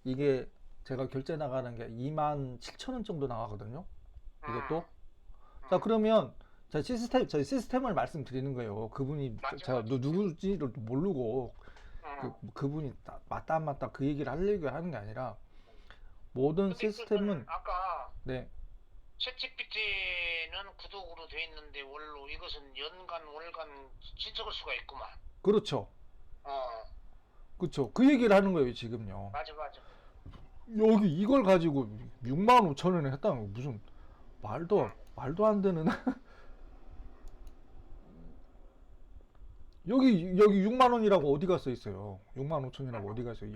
이게 제가 결제 나가는 게 2만 7천 원 정도 나가거든요. 이것도. 자, 그러면 저희 시스템을 말씀드리는 거예요. 그분이 맞죠, 제가 맞죠. 누구지를 모르고 응. 그분이 맞다 안 맞다 그 얘기를 하려고 하는 게 아니라 모든 근데 시스템은 아까 네, 챗GPT는 구독으로 돼 있는데 월로 이것은 연간, 월간 신청할 수가 있구만. 그렇죠. 어, 그렇죠. 그 얘기를 하는 거예요, 지금요. 맞아, 맞아. 여기 이걸 가지고 6만 5천 원에 했다는 거 무슨 말도 안 되는 여기 6만 원이라고 어디가 써 있어요? 6만 5천 원이라고 어디가 있어요?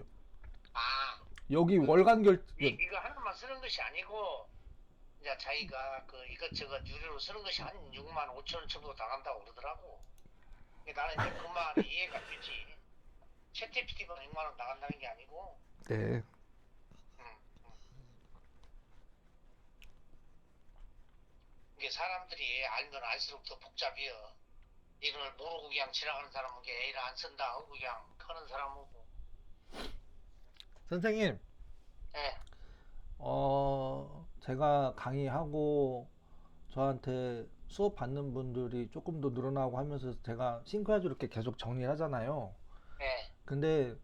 아, 여기 월간 이거 하나만 쓰는 것이 아니고, 이제 자기가 그 이것저것 유료로 쓰는 것이 한 6만 5천 원 정도 나간다고 그러더라고. 근데 나는 이제 그 말이 이해가 되지. 챗GPT가 6만 원 나간다는 게 아니고, 네. 음, 음. 이게 사람들이 알면 알수록 더 복잡해요. 이걸 모르고 그냥 지나가는 사람은 게 A를 안 쓴다 하고 그냥 하는 사람하고. 선생님, 예, 제가 강의하고 저한테 수업 받는 분들이 조금 더 늘어나고 하면서 제가 싱크하죠 이렇게 계속 정리를 하잖아요. 예, 근데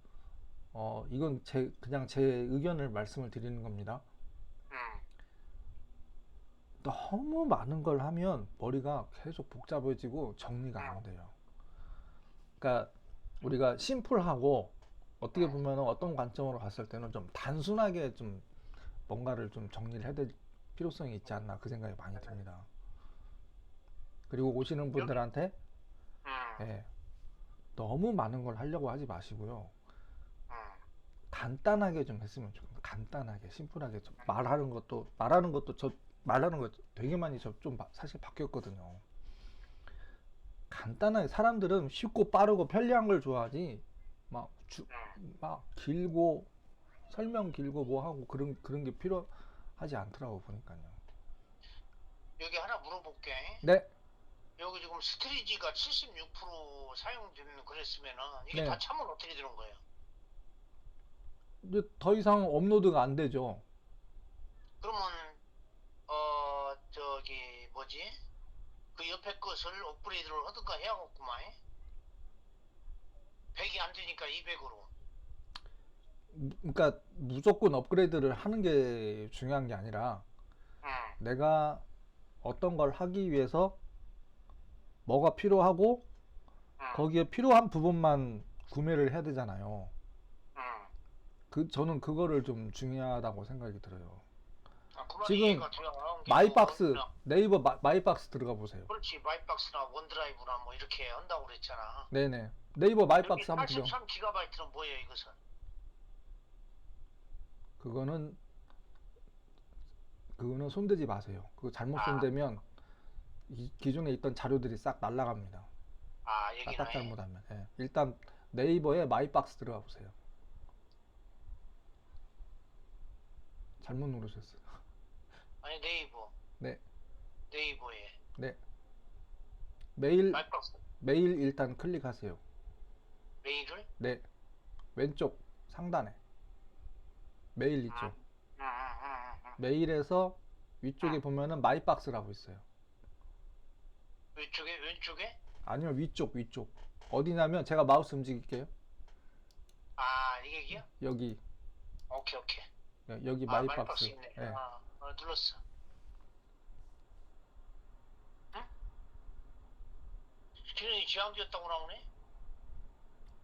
이건 그냥 제 의견을 말씀을 드리는 겁니다. 음, 너무 많은 걸 하면 머리가 계속 복잡해지고 정리가 안 돼요. 그러니까 우리가 심플하고 어떻게 보면 어떤 관점으로 봤을 때는 좀 단순하게 좀 뭔가를 좀 정리를 해야 될 필요성이 있지 않나 그 생각이 많이 듭니다. 그리고 오시는 분들한테 예, 너무 많은 걸 하려고 하지 마시고요. 음, 간단하게 좀 했으면 좋겠어요. 간단하게, 심플하게 좀 말하는 것도 말하는 거 되게 많이 좀 사실 바뀌었거든요. 간단하게 사람들은 쉽고 빠르고 편리한 걸 좋아하지 막 길고 설명 길고 뭐 하고 그런 게 필요 하지 않더라고 보니까요. 여기 하나 물어볼게. 네, 여기 지금 스트리지가 76% 사용되는 그랬으면은 이게 네. 다 차면 어떻게 되는 거예요? 이제 더 이상 업로드가 안 되죠. 그러면 저기 뭐지? 그 옆에 것을 업그레이드를 하든가 해야겠구만. 100이 안 되니까 200으로. 그러니까 무조건 업그레이드를 하는 게 중요한 게 아니라 응, 내가 어떤 걸 하기 위해서 뭐가 필요하고 응, 거기에 필요한 부분만 구매를 해야 되잖아요. 응. 저는 그거를 좀 중요하다고 생각이 들어요. 아, 그 말이 지금 이해가 돼요. 마이박스, 네이버 마이박스 들어가 보세요. 그렇지. 마이박스나 원드라이브나 뭐 이렇게 한다고 그랬잖아. 네네. 네이버 여기 마이박스 한번 들어. 83GB는 뭐예요, 이것은? 그거는 손대지 마세요. 그거 잘못 아, 손대면 기존에 있던 자료들이 싹 날아갑니다. 여기는 딱 잘못하면. 예. 일단 네이버에 마이박스 들어가 보세요. 잘못 누르셨어요. 아니 네이버, 네, 네이버에 네. 메일 마이박스 메일 일단 클릭하세요. 메일을? 네, 왼쪽 상단에 메일 응, 있죠. 응, 응, 응, 응. 메일에서 위쪽에 보면은 마이박스라고 있어요. 왼쪽에? 아니면 위쪽. 어디냐면 제가 마우스 움직일게요. 이게요? 여기 오케이. 여기 마이박스 마이박스. 있네. 예. 눌렀어. 응? 기능이 지연되었다고 나오네?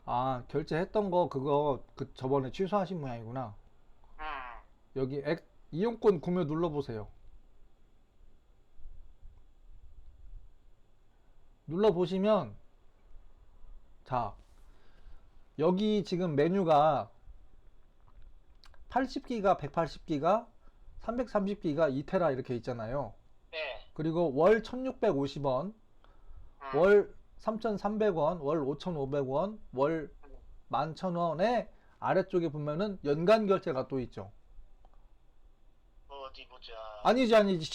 아, 결제했던 거 그거 저번에 취소하신 모양이구나. 응. 여기 이용권 구매 눌러보세요. 눌러보시면 자, 여기 지금 메뉴가 80기가, 180기가, 330기가, 2테라 이렇게 있잖아요. 네. 그리고 월 1650원, 응. 월 3300원, 월 5500원, 월 응. 11,000원에 아래쪽에 보면은 연간 결제가 또 있죠. 어디 보자. 아니지.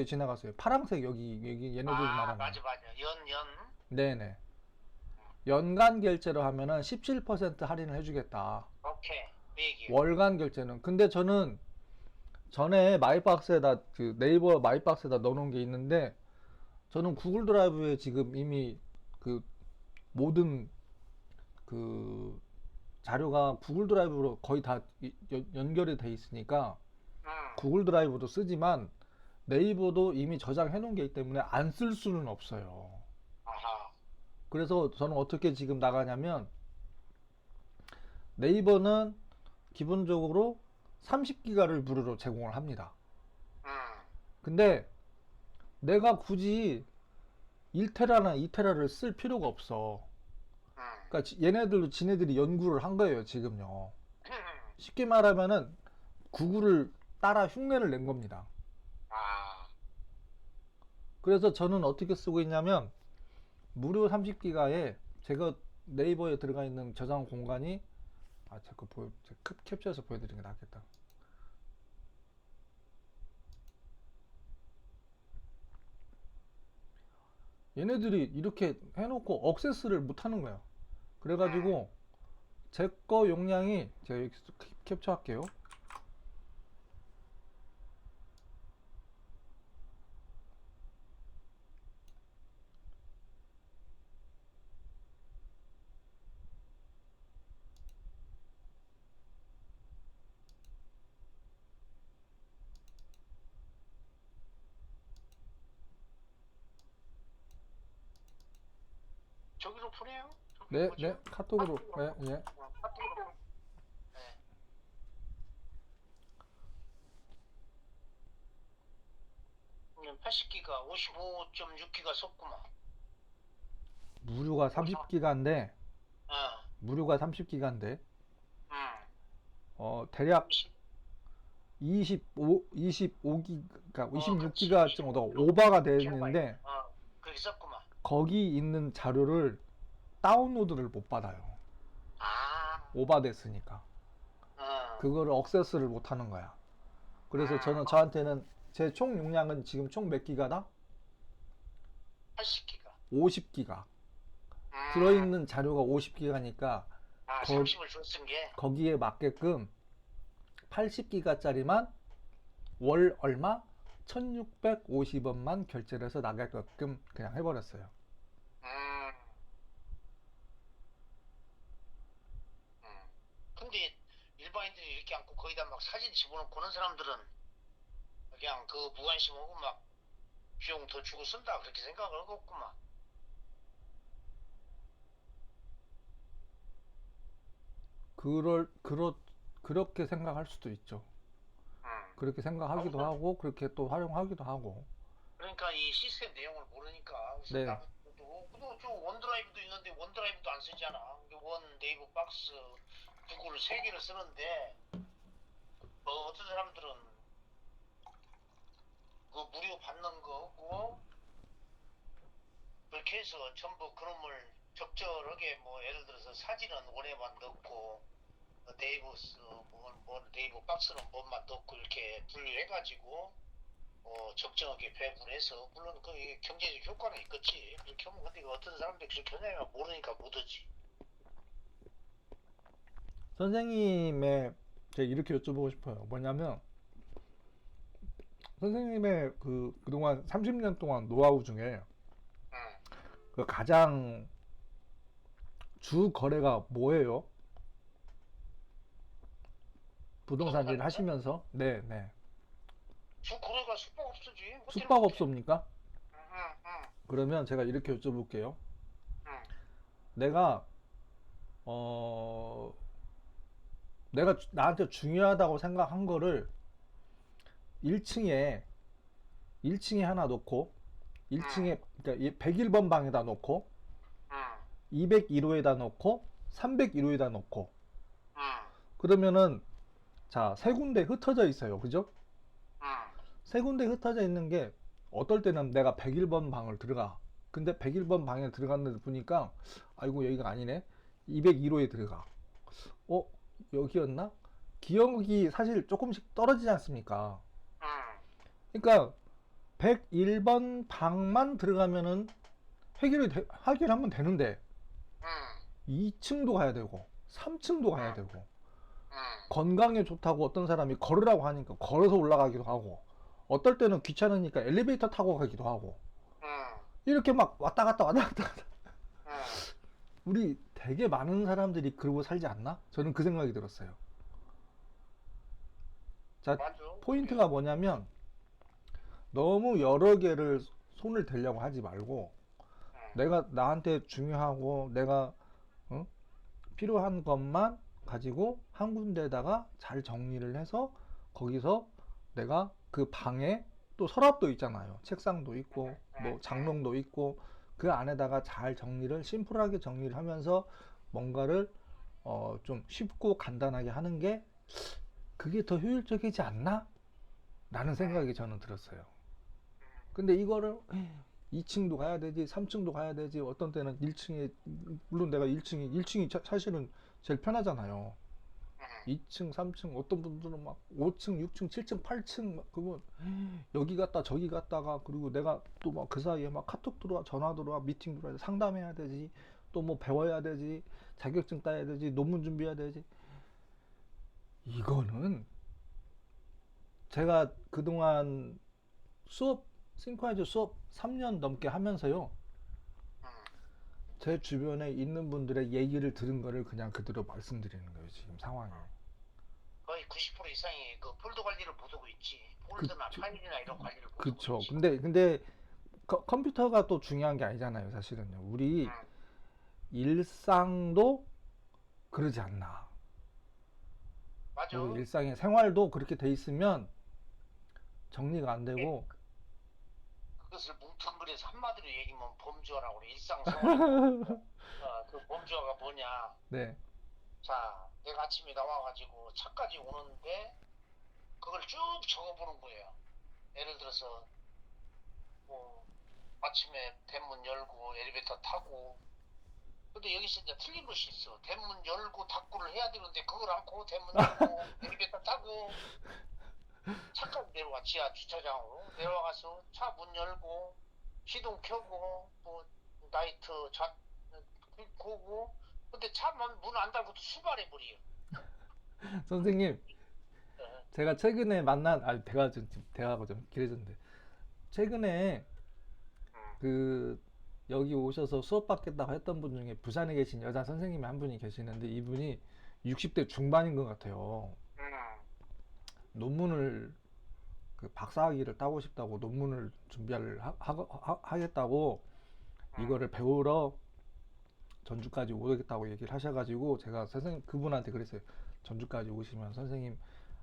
지나갔어요. 파란색 여기 얘네들이 말하는. 맞아. 연. 네네. 연간 결제로 하면은 17% 할인을 해주겠다. 오케이. 그 얘기예요. 월간 결제는. 근데 저는 전에 마이박스에다 네이버 마이박스에다 넣어놓은 게 있는데 저는 구글 드라이브에 지금 이미 그 모든 그 자료가 구글 드라이브로 거의 다 연결이 돼 있으니까 응. 구글 드라이브도 쓰지만 네이버도 이미 저장해 놓은 게 있기 때문에 안 쓸 수는 없어요. 아하. 그래서 저는 어떻게 지금 나가냐면 네이버는 기본적으로 30기가를 무료로 제공을 합니다. 응. 근데 내가 굳이 1테라나 2테라를 쓸 필요가 없어. 응. 그러니까 얘네들도 지네들이 연구를 한 거예요, 지금요. 응. 쉽게 말하면은 구글을 따라 흉내를 낸 겁니다. 아. 그래서 저는 어떻게 쓰고 있냐면 무료 30기가에 제가 네이버에 들어가 있는 저장 공간이 제가 캡처해서 보여드리는 게 낫겠다. 얘네들이 이렇게 해놓고 억세스를 못 하는 거야. 그래가지고 제 거 용량이 제가 여기 캡처할게요. 저기로 보내요? 저기 네, 뭐죠? 네, 카톡으로. 네, 예. 카톡으로. 네. 80기가 55.6기가 썼구만. 무료가 30기가인데, 어. 무료가 30기가인데, 응. 대략 25기, 그러니까 그렇지. 26기가쯤 오버가 되는데, 그렇게 썼구만. 거기 있는 자료를 다운로드를 못 받아요. 아. 오버됐으니까. 어. 그거를 억세스를 못 하는 거야. 그래서 저한테는 제 총 용량은 지금 총 몇 기가다? 80기가. 50기가. 들어있는 자료가 50기가니까 30을 줬은 게. 거기에 맞게끔 80기가짜리만 월 얼마? 1650원만 결제를 해서 나가게끔 그냥 해버렸어요. 음. 근데 일반인들이 이렇게 않고 거기다 막 사진 집어넣고 그런 사람들은 그냥 그 무관심하고 막 비용 더 주고 쓴다 그렇게 생각을 하겠구만. 그렇게 생각할 수도 있죠. 그렇게 생각하기도 하고, 그렇게 또 활용하기도 하고. 그러니까 이 시스템 내용을 모르니까 그래서 네. 나도 저 원드라이브도 있는데 원드라이브도 안 쓰잖아. 원 네이버 박스 구글 세 개를 쓰는데 뭐 어떤 사람들은 그 무료 받는 거 없고 그렇게 해서 전부 그놈을 적절하게 뭐 예를 들어서 사진은 원에만 넣고 네이버 뭐 네이버 박스는 뭐만 넣고 이렇게 분류해가지고 적정하게 배분해서 물론 그 경제적 효과는 있겠지. 그렇게 하면 근데 어떤 사람들이 그렇게 하냐면 모르니까 못하지. 선생님의, 제가 이렇게 여쭤보고 싶어요. 뭐냐면, 선생님의 그동안 30년 동안 노하우 중에 응. 그 가장 주 거래가 뭐예요? 부동산 일 하시면서? 네, 네. 주 거래가 숙박업소지. 호텔 숙박업소입니까? 응, 응, 응, 그러면 제가 이렇게 여쭤볼게요. 응, 내가, 어, 내가 나한테 중요하다고 생각한 거를 1층에, 1층에 하나 놓고, 1층에, 그러니까 101번 방에다 놓고, 응, 201호에다 놓고, 301호에다 놓고, 응, 그러면은, 자, 세 군데 흩어져 있어요. 그죠? 응, 세 군데 흩어져 있는 게, 어떨 때는 내가 101번 방을 들어가. 근데 101번 방에 들어갔는데 보니까, 아이고, 여기가 아니네. 201호에 들어가. 어? 여기였나? 기억이 사실 조금씩 떨어지지 않습니까? 응, 그러니까 101번 방만 들어가면은 해결하면 되는데 응, 2층도 가야 되고 3층도 가야 되고 응, 건강에 좋다고 어떤 사람이 걸으라고 하니까 걸어서 올라가기도 하고 어떨 때는 귀찮으니까 엘리베이터 타고 가기도 하고 응, 이렇게 막 왔다 갔다 왔다 갔다 응. 우리 되게 많은 사람들이 그러고 살지 않나? 저는 그 생각이 들었어요. 자, 맞아. 포인트가 뭐냐면 너무 여러 개를 손을 대려고 하지 말고 응, 내가 나한테 중요하고 내가 어? 필요한 것만 가지고 한 군데다가 잘 정리를 해서 거기서 내가 그 방에 또 서랍도 있잖아요. 책상도 있고 뭐 장롱도 있고 그 안에다가 잘 정리를 심플하게 정리를 하면서 뭔가를 좀 쉽고 간단하게 하는 게 그게 더 효율적이지 않나? 라는 생각이 저는 들었어요. 근데 이거를 2층도 가야 되지, 3층도 가야 되지, 어떤 때는 1층에, 물론 내가 1층이 사실은 제일 편하잖아요. 응, 2층, 3층, 어떤 분들은 막 5층, 6층, 7층, 8층, 막, 그러면 여기 갔다 저기 갔다가, 그리고 내가 또 막 그 사이에 막 카톡 들어와, 전화 들어와, 미팅 들어와야 돼, 상담해야 되지, 또 뭐 배워야 되지, 자격증 따야 되지, 논문 준비해야 되지. 이거는 제가 그동안 싱크와이즈 수업 3년 넘게 하면서요. 응. 제 주변에 있는 분들의 얘기를 들은 거를 그냥 그대로 말씀드리는 거예요, 지금 상황이. 거의 90% 이상이 그 폴더 관리를 못하고 있지. 그, 폴더나 파일이나 이런 관리를 못하고 그쵸. 있지. 근데 컴퓨터가 또 중요한 게 아니잖아요, 사실은요. 우리 응, 일상도 그러지 않나. 맞아. 우리 일상의 생활도 그렇게 돼 있으면 정리가 안 예, 되고, 그것을 뭉뚱그려서 한마디로 얘기하면 범주화라고 그래. 일상생활. 그 범주화가 뭐냐. 네, 자, 내가 아침에 나와가지고 차까지 오는데 그걸 쭉 적어보는 거예요. 예를 들어서 뭐 아침에 대문 열고 엘리베이터 타고 근데 여기서 이제 틀린 것이 있어. 대문 열고 닫고를 해야 되는데 그걸 않고 대문 열고 엘리베이터 타고 차까지 내려와 지하 주차장으로 내려와서 차 문 열고 시동 켜고 뭐 나이트 좌 보고 근데 차만 문 안 닫고도 수발해 버려. 선생님, 어, 제가 최근에 만난, 대화가 좀 길어졌는데, 최근에 음, 그, 여기 오셔서 수업 받겠다고 했던 분 중에 부산에 계신 여자 선생님이 한 분이 계시는데, 이분이 60대 중반인 것 같아요. 음, 논문을, 그 박사학위를 따고 싶다고 논문을 준비를 하겠다고 음, 이거를 배우러 전주까지 오겠다고 얘기를 하셔가지고 제가 선생님 그분한테 그랬어요. 전주까지 오시면 선생님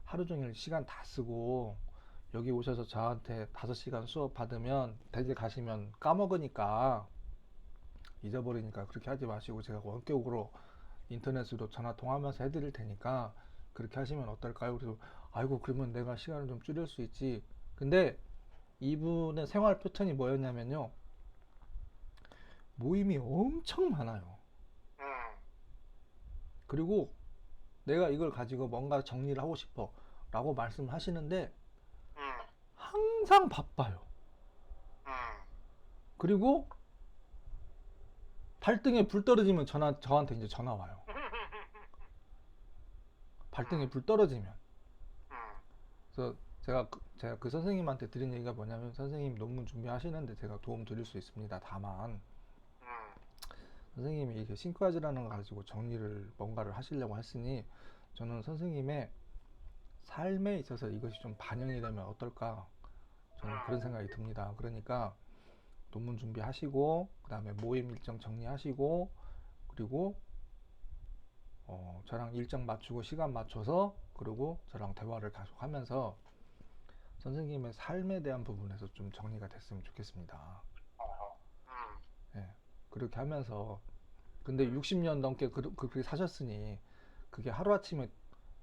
하루 종일 시간 다 쓰고 여기 오셔서 저한테 5시간 수업 받으면 대개 가시면 까먹으니까 잊어버리니까 그렇게 하지 마시고 제가 원격으로 인터넷으로 전화 통화하면서 해드릴 테니까 그렇게 하시면 어떨까요? 그래서 아이고 그러면 내가 시간을 좀 줄일 수 있지. 근데 이분의 생활 패턴이 뭐였냐면요. 모임이 엄청 많아요. 음, 그리고 내가 이걸 가지고 뭔가 정리를 하고 싶어 라고 말씀하시는데 음, 항상 바빠요. 음. 그리고 발등에 불 떨어지면 저한테 이제 전화 와요. 발등에 불 떨어지면. 그래서 제가 그 선생님한테 드린 얘기가 뭐냐면 선생님 논문 준비하시는데 제가 도움 드릴 수 있습니다. 다만 선생님이 이게 신과 질환을 가지고 정리를 뭔가를 하시려고 했으니 저는 선생님의 삶에 있어서 이것이 좀 반영이 되면 어떨까 저는 그런 생각이 듭니다. 그러니까 논문 준비하시고 그다음에 모임 일정 정리하시고 그리고 저랑 일정 맞추고 시간 맞춰서 그리고 저랑 대화를 계속하면서 선생님의 삶에 대한 부분에서 좀 정리가 됐으면 좋겠습니다. 예, 그렇게 하면서 근데 60년 넘게 그렇게 사셨으니 그게 하루아침에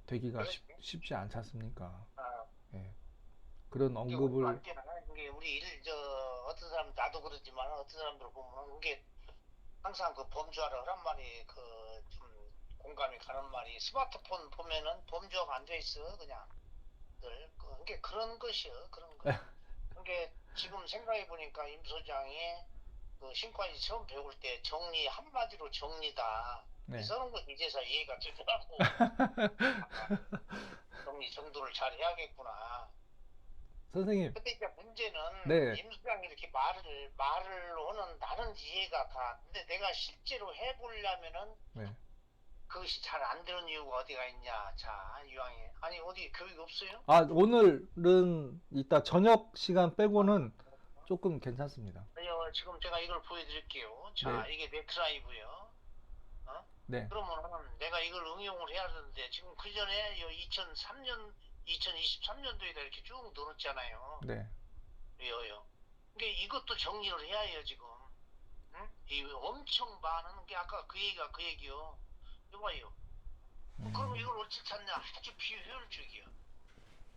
되기가 그렇지. 쉽지 않지 않습니까? 아, 예, 그런 이게 우리도 언급을 알잖아. 이게 우리 어떤 사람 나도 그러지만 어떤 사람들 보면 이게 항상 그 범주화를 하란 말이 그 좀 공감이 가는 말이 스마트폰 보면은 범주화가 안 돼 있어 그냥 늘 그게 그런 것이요 그런 거. 그게 지금 생각해 보니까 임 소장이 그 신과지 처음 배울 때 정리 한마디로 정리다. 이 네, 서는 건 이제서 이해가 되더라고. 아, 정리 정도를 잘 해야겠구나. 선생님, 근데 이제 문제는 네, 임 소장이 이렇게 말을 하는 나는 이해가 가. 근데 내가 실제로 해보려면은 네. 그것이 잘 안 되는 이유가 어디가 있냐. 자, 이왕에. 아니, 어디 교육 없어요? 아, 오늘은 이따 저녁 시간 아, 빼고는 조금 괜찮습니다. 아니요, 지금 제가 이걸 보여드릴게요. 네, 자, 이게 맥드라이브요. 어? 네, 그러면 내가 이걸 응용을 해야 되는데, 지금 그 전에 2003년, 2023년도에다 이렇게 쭉 넣었잖아요. 네, 요요. 근데 이것도 정리를 해야 해요, 지금. 응? 이 엄청 많은 게 아까 그 얘기가 그 얘기요. 이봐요. 그럼 이걸 어찌 찾냐? 아주 비효율적이야.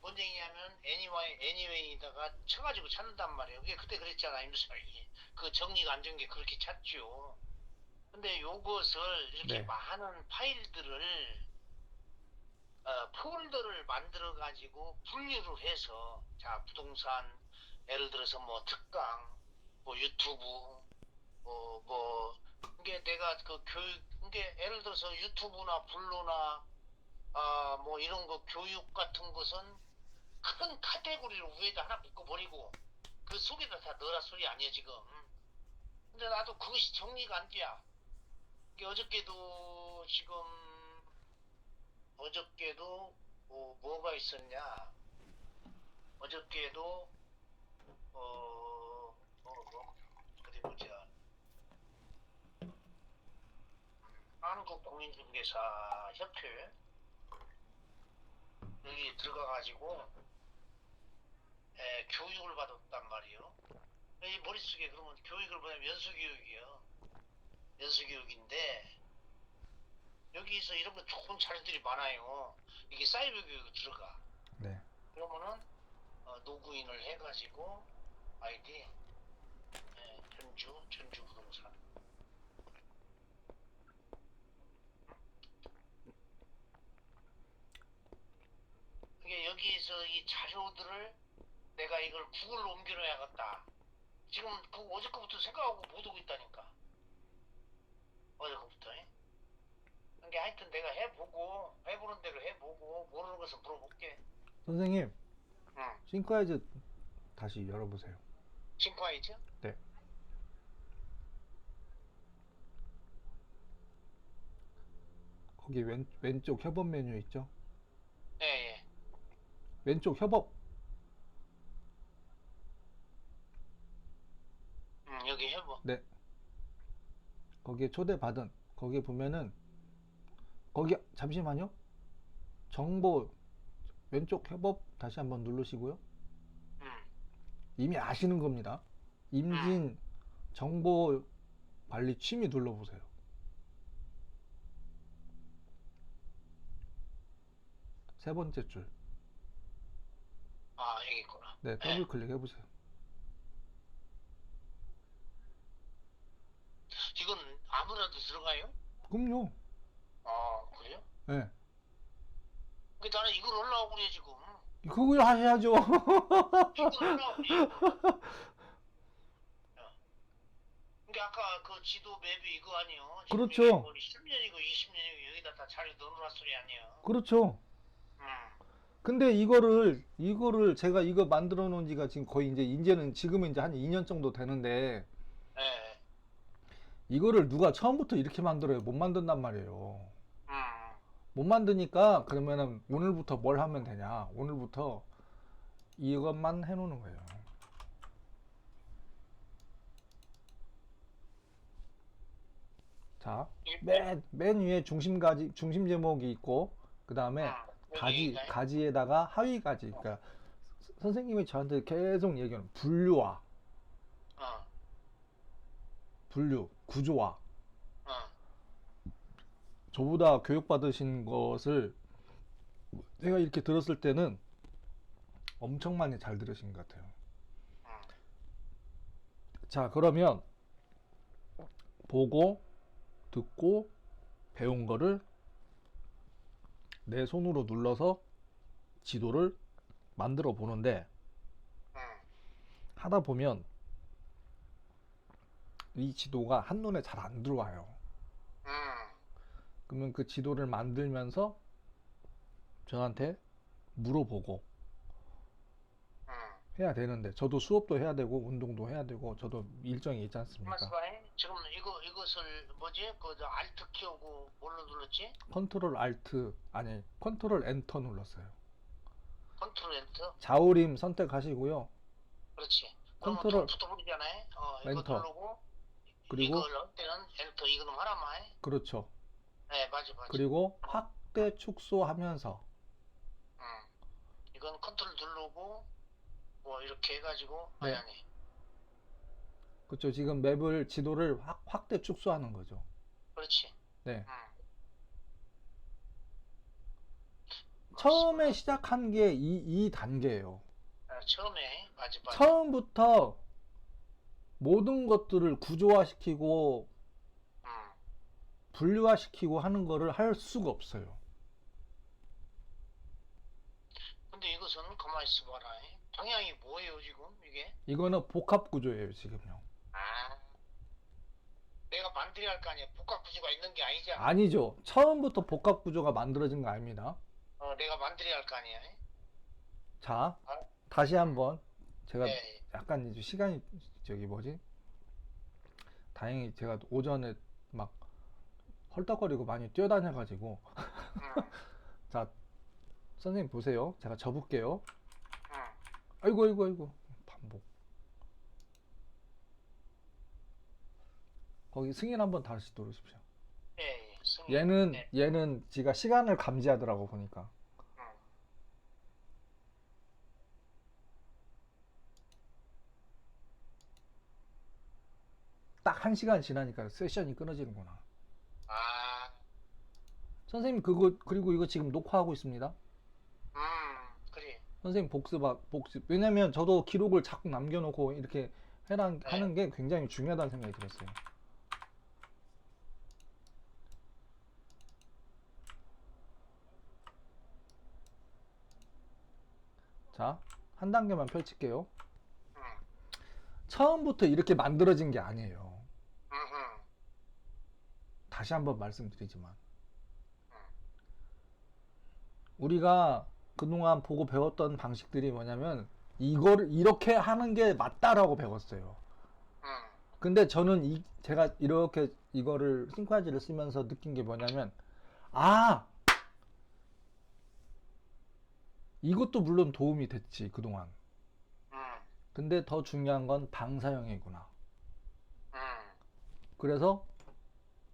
뭔 얘기냐면 anyway에다가 쳐가지고 찾는단 말이에요. 그게 그때 그랬잖아 임수장이. 그 정리가 안 된 게 그렇게 찾죠. 근데 요것을 이렇게 네, 많은 파일들을 폴더를 만들어 가지고 분류를 해서 자 부동산 예를 들어서 뭐 특강 뭐 유튜브 뭐 이게 내가 그 교육 이게 예를 들어서 유튜브나 블루나 뭐 이런 거 교육 같은 것은 큰 카테고리를 위에다 하나 묶어버리고 그 속에다 다 넣으라 소리 아니야 지금. 근데 나도 그것이 정리가 안 돼야. 이게 어저께도 지금 어저께도 뭐가 있었냐. 어저께도 어디 보자. 한국공인중개사 협회 여기 들어가가지고 교육을 받았단 말이요. 이 머릿속에 그러면 교육을 보내면 연수교육이요. 연수교육인데 여기서 이런 거 좋은 자료들이 많아요. 이게 사이버 교육 들어가. 네. 그러면은 로그인을 해가지고 아이디 전주 부동산 그게 여기에서 이 자료들을 내가 이걸 구글로 옮겨놔야겠다. 지금 그 어저께부터 생각하고 못 오고 있다니까. 어저께부터. 그러니까 하여튼 내가 해보고 해보는 대로 해보고 모르는 것은 물어볼게. 선생님, 응. 싱크와이즈 다시 열어보세요. 싱크와이즈? 네. 거기 왼쪽 협업 메뉴 있죠? 예, 예. 왼쪽 협업. 여기 해보. 네. 거기에 초대받은. 거기에 보면은, 거기, 잠시만요. 정보, 왼쪽 협업 다시 한번 누르시고요. 음, 이미 아시는 겁니다. 임진 정보 관리 취미 눌러보세요. 세 번째 줄. 아, 여기 있구나. 네, 더블 클릭해보세요. 이건 아무나도 들어가요? 그럼요. 아, 그래요? 네. 근데 나는 이걸 올라오고 그래, 지금. 그걸 하셔야죠. 이걸 올라오고 그래, 이거. 그러니까 아까 그 지도 맵이 이거 아니요? 그렇죠. 10년이고 20년이고 여기다 다 자료 넣어놓은 소리 아니에요? 그렇죠. 음, 근데 이거를 제가 이거 만들어 놓은 지가 지금 거의 이제는 지금은 이제 한 2년 정도 되는데, 예, 이거를 누가 처음부터 이렇게 만들어요? 못 만든단 말이에요. 음, 못 만드니까 그러면은 오늘부터 뭘 하면 되냐? 오늘부터 이것만 해 놓는 거예요. 자, 맨 위에 중심 제목이 있고, 그 다음에 여기인가요? 가지에다가 하위 가지. 그러니까 선생님이 저한테 계속 얘기하는 분류화, 어, 구조화. 어, 저보다 교육받으신 것을 제가 이렇게 들었을 때는 엄청 많이 잘 들으신 것 같아요. 자, 그러면 보고, 듣고, 배운 거를 내 손으로 눌러서 지도를 만들어 보는데, 하다 보면 이 지도가 한눈에 잘 안 들어와요. 음, 그러면 그 지도를 만들면서 저한테 물어보고 해야 되는데, 저도 수업도 해야 되고 운동도 해야 되고 저도 일정이 있지 않습니까? 마스바이 지금 이것을 뭐지? 그저 알트 키우고 뭘로 눌렀지? 컨트롤 엔터 눌렀어요. 컨트롤 엔터? 좌우림 선택하시고요. 그렇지. 그러면 컨트롤 또 붙어버리잖아요. 이거 엔터. 누르고 그리고 이걸 할 때는 엔터 이거는 하나만 해. 그렇죠. 네, 맞아. 그리고 확대 축소하면서 이건 컨트롤 누르고 뭐 이렇게 해가지고 네. 아니. 그렇죠. 지금 지도를 확대 축소하는 거죠. 그렇지. 네. 처음에 시작한 게 이 단계예요. 처음에 맞아. 처음부터 모든 것들을 구조화시키고 분류화시키고 하는 거를 할 수가 없어요. 근데 이것은 가만히 있어봐라. 방향이 뭐예요 지금 이게? 이거는 복합 구조예요, 지금요. 아, 내가 만들어야 할 거 아니야. 복합 구조가 있는 게 아니잖아. 아니죠. 처음부터 복합 구조가 만들어진 거 아닙니다. 내가 만들어야 할 거 아니야. 자, 다시 한번 제가 네. 약간 이제 시간이 다행히 제가 오전에 막 헐떡거리고 많이 뛰어다녀가지고 자, 선생님 보세요. 제가 접을게요. 아이고 반복. 거기 승인 한번 다시 누르십시오. 네, 승인. 얘는 지가 시간을 감지하더라고 보니까. 딱 1시간 지나니까 세션이 끊어지는구나. 아, 선생님 그리고 이거 지금 녹화하고 있습니다. 그래. 선생님 복습. 왜냐면 저도 기록을 자꾸 남겨놓고 이렇게 하는 게 굉장히 중요하다는 생각이 들었어요. 자, 한 단계만 펼칠게요. 음, 처음부터 이렇게 만들어진 게 아니에요. 음, 다시 한번 말씀드리지만 우리가 그동안 보고 배웠던 방식들이 뭐냐면 이거를 이렇게 하는 게 맞다라고 배웠어요. 음, 근데 저는 제가 이렇게 이거를 싱크하지를 쓰면서 느낀 게 뭐냐면 아, 이것도 물론 도움이 됐지 그동안. 음, 근데 더 중요한 건 방사형이구나. 음, 그래서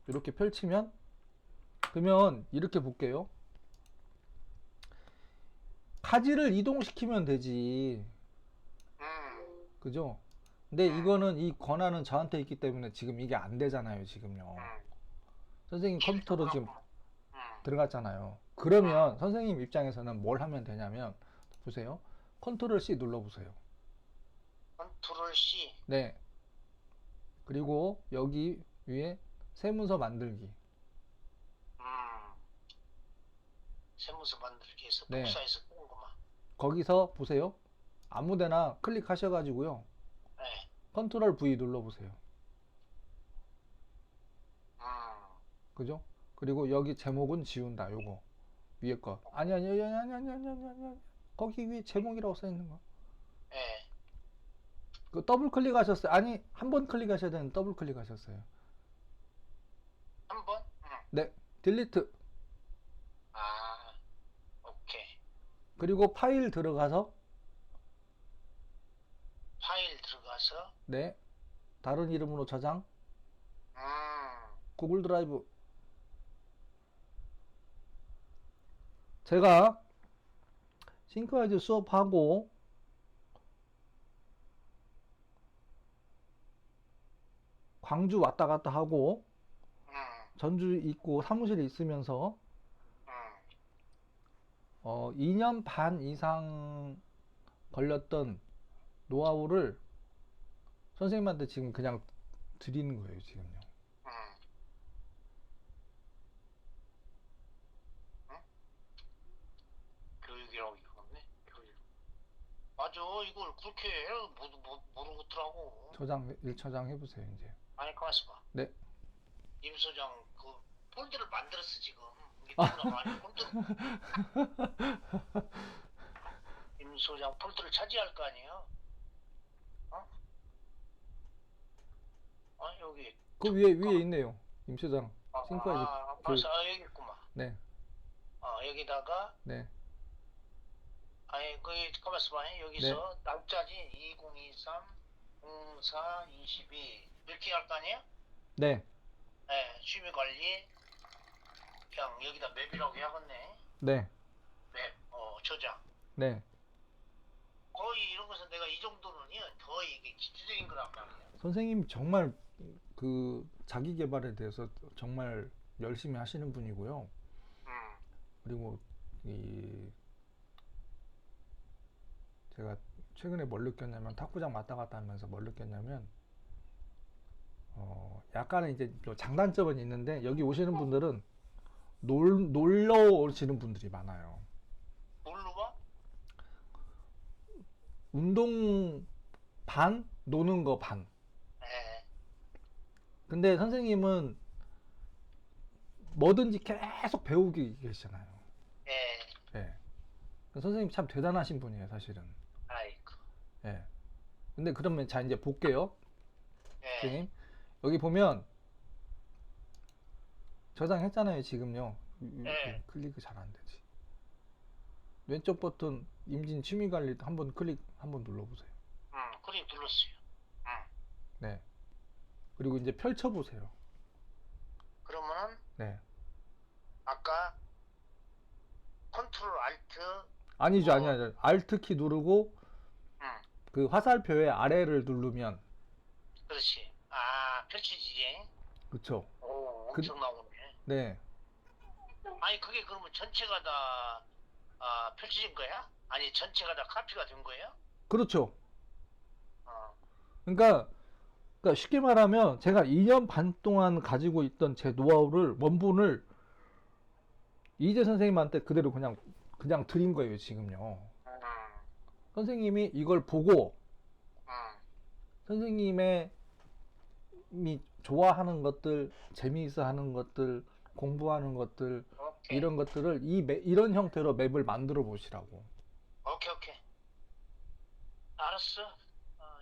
이렇게 펼치면 그러면 이렇게 볼게요. 가지를 이동시키면 되지. 그죠? 근데 이거는 이 권한은 저한테 있기 때문에 지금 이게 안 되잖아요, 지금요. 선생님 컴퓨터로 지금 들어갔잖아요. 그러면 선생님 입장에서는 뭘 하면 되냐면 보세요. 컨트롤 C 눌러보세요. 컨트롤 C. 네. 그리고 여기 위에 세문서 만들기. 세무서 만들기에서 네. 복사해서 끄는구만. 거기서 보세요. 아무데나 클릭하셔가지고요. 네. 컨트롤 V 눌러보세요. 음, 그죠? 그리고 여기 제목은 지운다. 요거 위에 거. 아니. 거기 위에 제목이라고 써 있는 거. 네. 그 더블 클릭하셨어요. 아니 한 번 클릭하셔야 되는데 더블 클릭하셨어요. 한 번? 네. 딜리트. 아, 오케이. 그리고 파일 들어가서 파일 들어가서, 네. 다른 이름으로 저장. 음, 구글 드라이브. 제가 싱크하이즈 수업하고 광주 왔다 갔다 하고 음, 전주 있고 사무실에 있으면서 2년 반 이상 걸렸던 노하우를 선생님한테 지금 그냥 드리는 거예요, 지금요. 음. 응? 교육이라고 읽었네. 교육. 맞아, 이걸 그렇게 해. 모르겠더라고. 저장, 1처장 해보세요, 이제. 아니, 가만있어 봐. 네. 임 소장, 그, 폴더를 만들었어, 지금. 이게 누구나 많이 폴더. 임 소장 폴더를 차지할 거 아니에요? 어? 아, 여기. 그 위에 있네요. 임처장. 싱크하이즈 교육. 벌써, 여기 있구만. 네. 여기다가, 네. 아니, 가만있어 봐. 여기서, 날짜지, 2023, 04, 22. 이렇게 할 거 아니에요? 네. 네, 취미 관리. 그냥 여기다 맵이라고 해야겠네. 네. 맵, 저장. 네. 거의 이런 것은 내가 이 정도는요, 거의 이게 기초적인 거란 말이에요. 선생님 정말 그 자기 개발에 대해서 정말 열심히 하시는 분이고요. 그리고 제가 최근에 뭘 느꼈냐면 탁구장 왔다 갔다 하면서 뭘 느꼈냐면 약간의 이제 장단점은 있는데 여기 오시는 분들은 놀러 오시는 분들이 많아요. 뭘로 봐? 운동 반, 노는 거 반. 네. 근데 선생님은 뭐든지 계속 배우기 계시잖아요. 네. 예. 선생님 참 대단하신 분이에요, 사실은. 아이고. 예. 근데 그러면 자 이제 볼게요. 네. 선생님. 여기 보면 저장했잖아요, 지금요. 네. 클릭이 잘 안 되지. 왼쪽 버튼 임진 취미 관리 한번 한번 눌러보세요. 그림 눌렀어요. 네. 그리고 이제 펼쳐보세요. 그러면은, 네. 아까, 컨트롤 알트, 아니죠, 아니요. Alt 키 누르고 그 화살표의 아래를 누르면, 그렇지. 펼쳐지지. 그쵸? 오, 엄청 나오네. 네. 아니, 그게 그러면 전체가 다, 펼쳐진 거야? 아니, 전체가 다 카피가 된 거예요? 그렇죠. 어, 그러니까 쉽게 말하면 제가 2년 반 동안 가지고 있던 제 노하우를 원본을 이재 선생님한테 그대로 그냥 드린 거예요, 지금요. 선생님이 이걸 보고 응. 선생님의 좋아하는 것들, 재미있어 하는 것들, 공부하는 것들, 오케이. 이런 것들을 이런 형태로 맵을 만들어 보시라고. 오케이, 오케이. 알았어.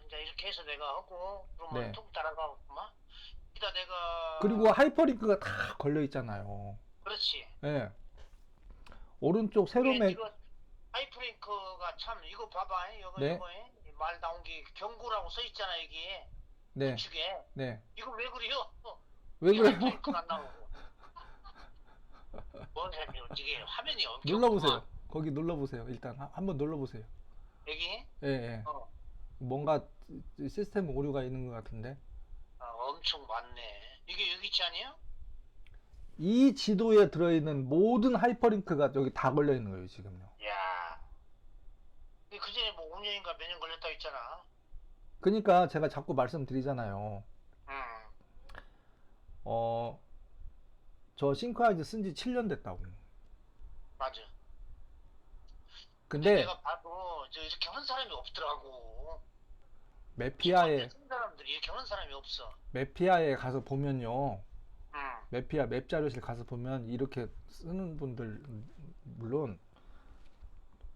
이제 이렇게 해서 내가 하고, 그러면 네. 툭 따라가겠구만. 이따 내가, 그리고 하이퍼링크가 다 걸려 있잖아요. 그렇지. 예. 오른쪽 세로 이게 맨, 이거 하이프링크가 참, 이거 봐봐. 이거, 네, 말 나온 게 경고라고 써 있잖아, 여기에. 네, 우측에. 네. 이거 왜 그래요? 왜 이게 그래요? 하이프링크가 안 나오고. 뭔 소리야, 이게 화면이 엄청 눌러보세요. 거기 눌러보세요. 일단 한번 눌러보세요. 여기? 예, 예. 어. 뭔가 시스템 오류가 있는 것 같은데. 엄청 많네. 이게 여기 있지 아니야? 이 지도에 들어있는 모든 하이퍼링크가 여기 다 걸려 있는 거예요, 지금요. 야. 그 전에 뭐 5년인가 몇 년 걸렸다고 했잖아. 그러니까 제가 자꾸 말씀드리잖아요. 응. 저 싱크아이즈 쓴 지 7년 됐다고. 맞아. 근데 내가 봐도 이렇게 하는 사람이 없더라고. 매피아에 쓴 사람들이 이렇게 하는 사람이 없어. 매피아에 가서 보면요. 응. 매피아 맵 자료실 가서 보면 이렇게 쓰는 분들 물론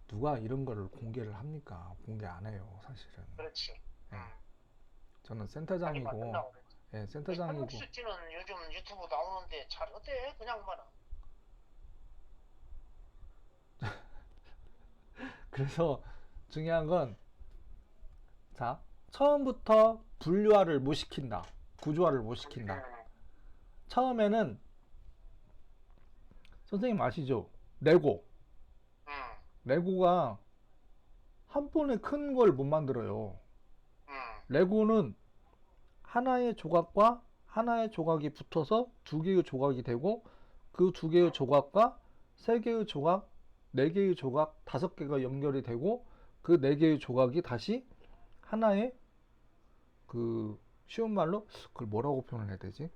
누가 이런 거를 공개를 합니까? 공개 안 해요, 사실은. 그렇지. 예. 응. 저는 자기만 센터장이고, 쓴다고 그랬지. 예, 센터장이고. 한국수지는 요즘 유튜브 나오는데 잘하대 그냥 봐라. 그래서 중요한 건, 자, 처음부터 분류화를 못 시킨다. 구조화를 못 시킨다. 응. 처음에는 선생님 아시죠? 레고. 응. 레고가 한 번에 큰 걸 못 만들어요. 응. 레고는 하나의 조각과 하나의 조각이 붙어서 두 개의 조각이 되고 그 두 개의 조각과 세 개의 조각, 네 개의 조각, 다섯 개가 연결이 되고 그 네 개의 조각이 다시 하나의 그 쉬운 말로 그걸 뭐라고 표현해야 되지?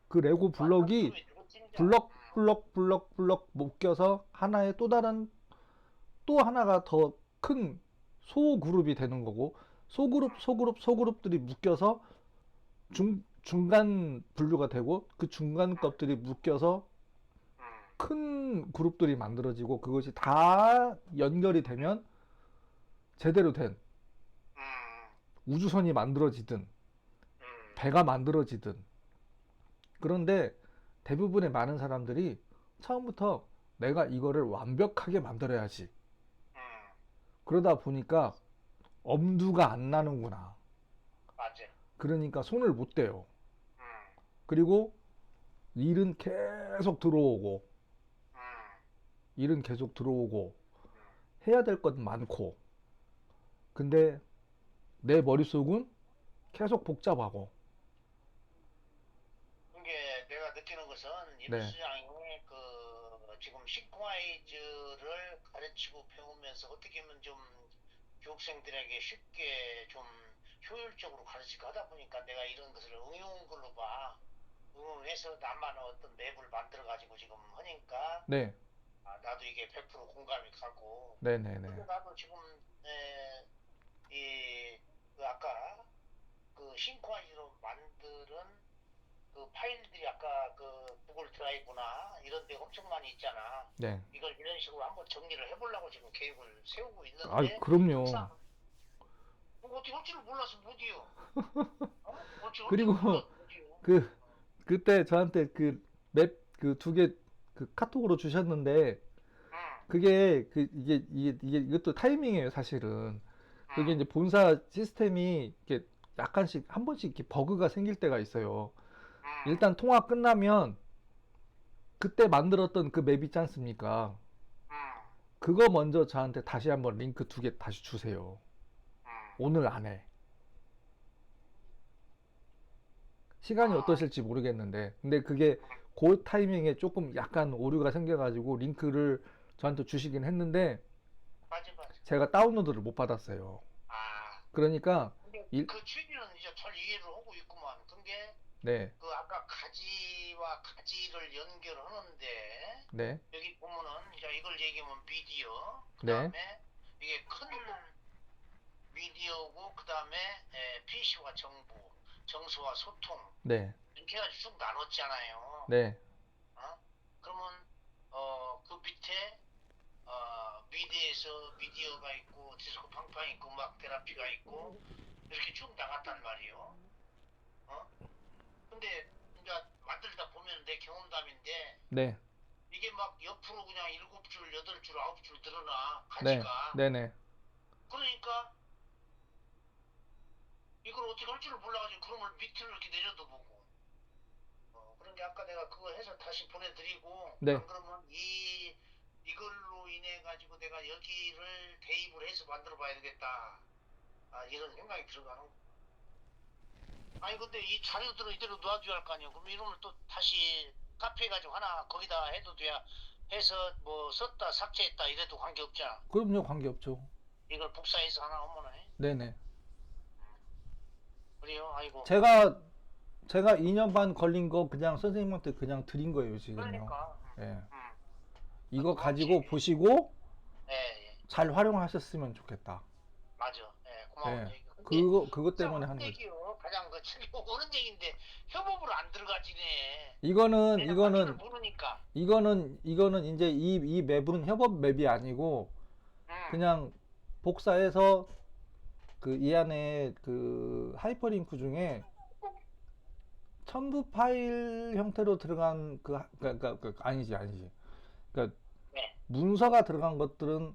그 레고 블럭이 블럭 묶여서 하나의 또 다른 또 하나가 더 큰 소그룹이 되는 거고 소그룹들이 묶여서 중간 분류가 되고 그 중간 것들이 묶여서 응. 큰 그룹들이 만들어지고 그것이 다 연결이 되면 제대로 된 응. 우주선이 만들어지든 응. 배가 만들어지든 그런데 대부분의 많은 사람들이 처음부터 내가 이거를 완벽하게 만들어야지 응. 그러다 보니까 엄두가 안 나는구나. 맞아. 그러니까 손을 못 대요. 응. 그리고 일은 계속 들어오고 응. 일은 계속 들어오고 응. 해야 될 것 많고 근데 내 머릿속은 계속 복잡하고 이게 내가 느끼는 것은 네, 이부수장이 지금 싱크와이즈를 가르치고 배우면서 어떻게 하면 좀 교육생들에게 쉽게 좀 효율적으로 가르치고 하다 보니까 내가 이런 것을 응용한 걸로 봐. 응용해서 나만의 어떤 맵을 만들어 가지고 지금 하니까 네, 나도 이게 100% 공감이 가고. 네, 네, 네, 근데 나도 지금 아까 그 싱크와이즈로 만드는 그 파일들이 아까 그 구글 드라이브나 이런 데 엄청 많이 있잖아. 네. 이걸 이런 식으로 한번 정리를 해보려고 지금 계획을 세우고 아, 있는데 그럼요. 막상 뭐 어떻게 할 줄을 몰라서 못이요. 어떻게 할 그리고 줄을 몰라서 못이요. 그 그때 저한테 그 맵 그 두 개 그 카톡으로 주셨는데 응, 그게 이것도 타이밍이에요, 사실은. 그게 응, 이제 본사 시스템이 이렇게 약간씩 한 번씩 이렇게 버그가 생길 때가 있어요. 응, 일단 통화 끝나면 그때 만들었던 그 맵 있지 않습니까? 응, 그거 먼저 저한테 다시 한번 링크 두 개 다시 주세요. 응. 오늘 안에. 시간이 아, 어떠실지 모르겠는데. 근데 그게 그 타이밍에 조금 약간 오류가 생겨가지고 링크를 저한테 주시긴 했는데 맞아, 맞아. 제가 다운로드를 못 받았어요. 아, 그러니까 근데 일, 그 취지는 이제 잘 이해를 하고 있구만. 근데 네, 그 아까 가지와 가지를 연결하는데 네, 여기 보면은 이제 이걸 얘기하면 미디어, 그 네, 다음에 이게 큰 미디어고 그 다음에 PC와 정서와 소통 네, 이렇게 해가지고 쭉 나눴잖아요. 네, 어? 그러면 그 밑에 미디어가 있고 디스코 팡팡 있고 음악 테라피가 있고 이렇게 쭉 나갔단 말이에요. 어? 근데 이제 만들다 보면 내 경험담인데 네, 이게 막 옆으로 그냥 7줄, 8줄, 9줄 늘어나 네, 가지가. 네, 네. 그러니까 이걸 어떻게 할 줄을 몰라가지고 그런 걸 밑으로 이렇게 내려도 보고 그런 게 아까 내가 그거 해서 다시 보내드리고 네. 안 그러면 이걸로 인해 가지고 내가 여기를 대입을 해서 만들어 봐야 되겠다. 이런 생각이 들어가는 거. 아니 근데 이 자료들은 이대로 놔둬야 할 거 아니에요. 그럼 이런 걸 또 다시 카피해 가지고 하나 거기다 해도 돼야 해서 뭐 썼다 삭제했다 이래도 관계 없잖아. 그럼요, 관계없죠. 이걸 복사해서 하나 하면 해. 네네. 그래요. 아이고. 제가 2년 반 걸린 거 그냥 선생님한테 그냥 드린 거예요, 지금요. 그러니까. 예. 음. 이거 가지고 고맙지. 보시고 예, 예. 잘 활용하셨으면 좋겠다. 맞아. 예, 고마운 예. 얘기. 근데 그것 진짜 때문에 옳은 하는 거죠. 얘기요. 가장 그 즐겨 옳은 얘기인데 협업으로 안 들어가지네. 이거는, 내가 할 줄을 이거는, 모르니까. 이거는 이제 이 맵은 협업 맵이 아니고 응. 그냥 복사해서 그 이 안에 그 하이퍼링크 중에 첨부 파일 형태로 들어간 아니지. 그러니까 네. 문서가 들어간 것들은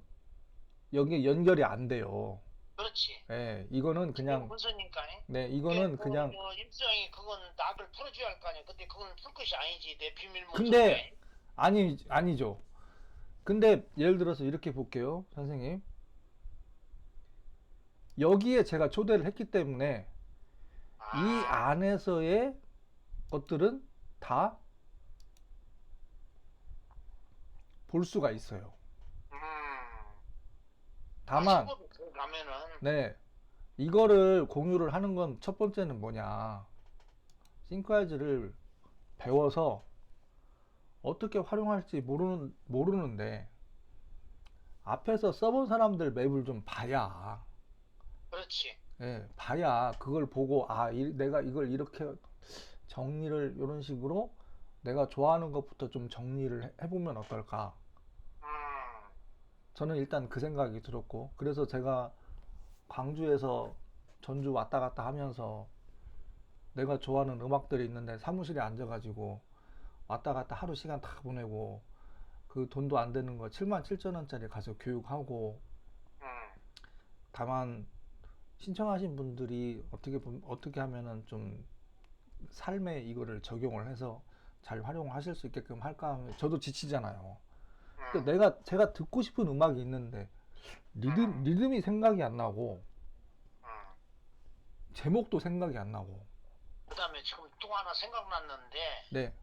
여기에 연결이 안 돼요. 그렇지. 예, 이거는 지금 그냥, 문서니까. 네, 그게 이거는 뭐, 그냥, 임수영이 그건 낙을 풀어줘야 할 거 아니야. 근데 그건 풀 것이 아니지. 내 비밀 근데, 문서인데. 아니죠. 근데, 예를 들어서 이렇게 볼게요, 선생님. 여기에 제가 초대를 했기 때문에, 이 아, 안에서의 것들은 다 볼 수가 있어요. 음. 다만, 협업이 들어가면은, 네, 이거를 공유를 하는 건 첫 번째는 뭐냐. 싱크와이즈를 배워서 어떻게 활용할지 모르는데, 앞에서 써본 사람들 맵을 좀 봐야, 그렇지. 예, 봐야 그걸 보고, 내가 이걸 이렇게 정리를, 이런 식으로 내가 좋아하는 것부터 좀 정리를 해보면 어떨까. 음. 저는 일단 그 생각이 들었고, 그래서 제가 광주에서 전주 왔다 갔다 하면서 내가 좋아하는 음악들이 있는데 사무실에 앉아가지고 왔다 갔다 하루 시간 다 보내고 그 돈도 안 되는 거 7만 7천 원짜리 가서 교육하고, 음. 다만 신청하신 분들이 어떻게 하면은 좀 삶에 이거를 적용을 해서 잘 활용하실 수 있게끔 할까 하면 저도 지치잖아요. 그러니까 음. 제가 듣고 싶은 음악이 있는데 리듬이 생각이 안 나고 음. 제목도 생각이 안 나고. 그다음에 지금 또 하나 생각났는데 네,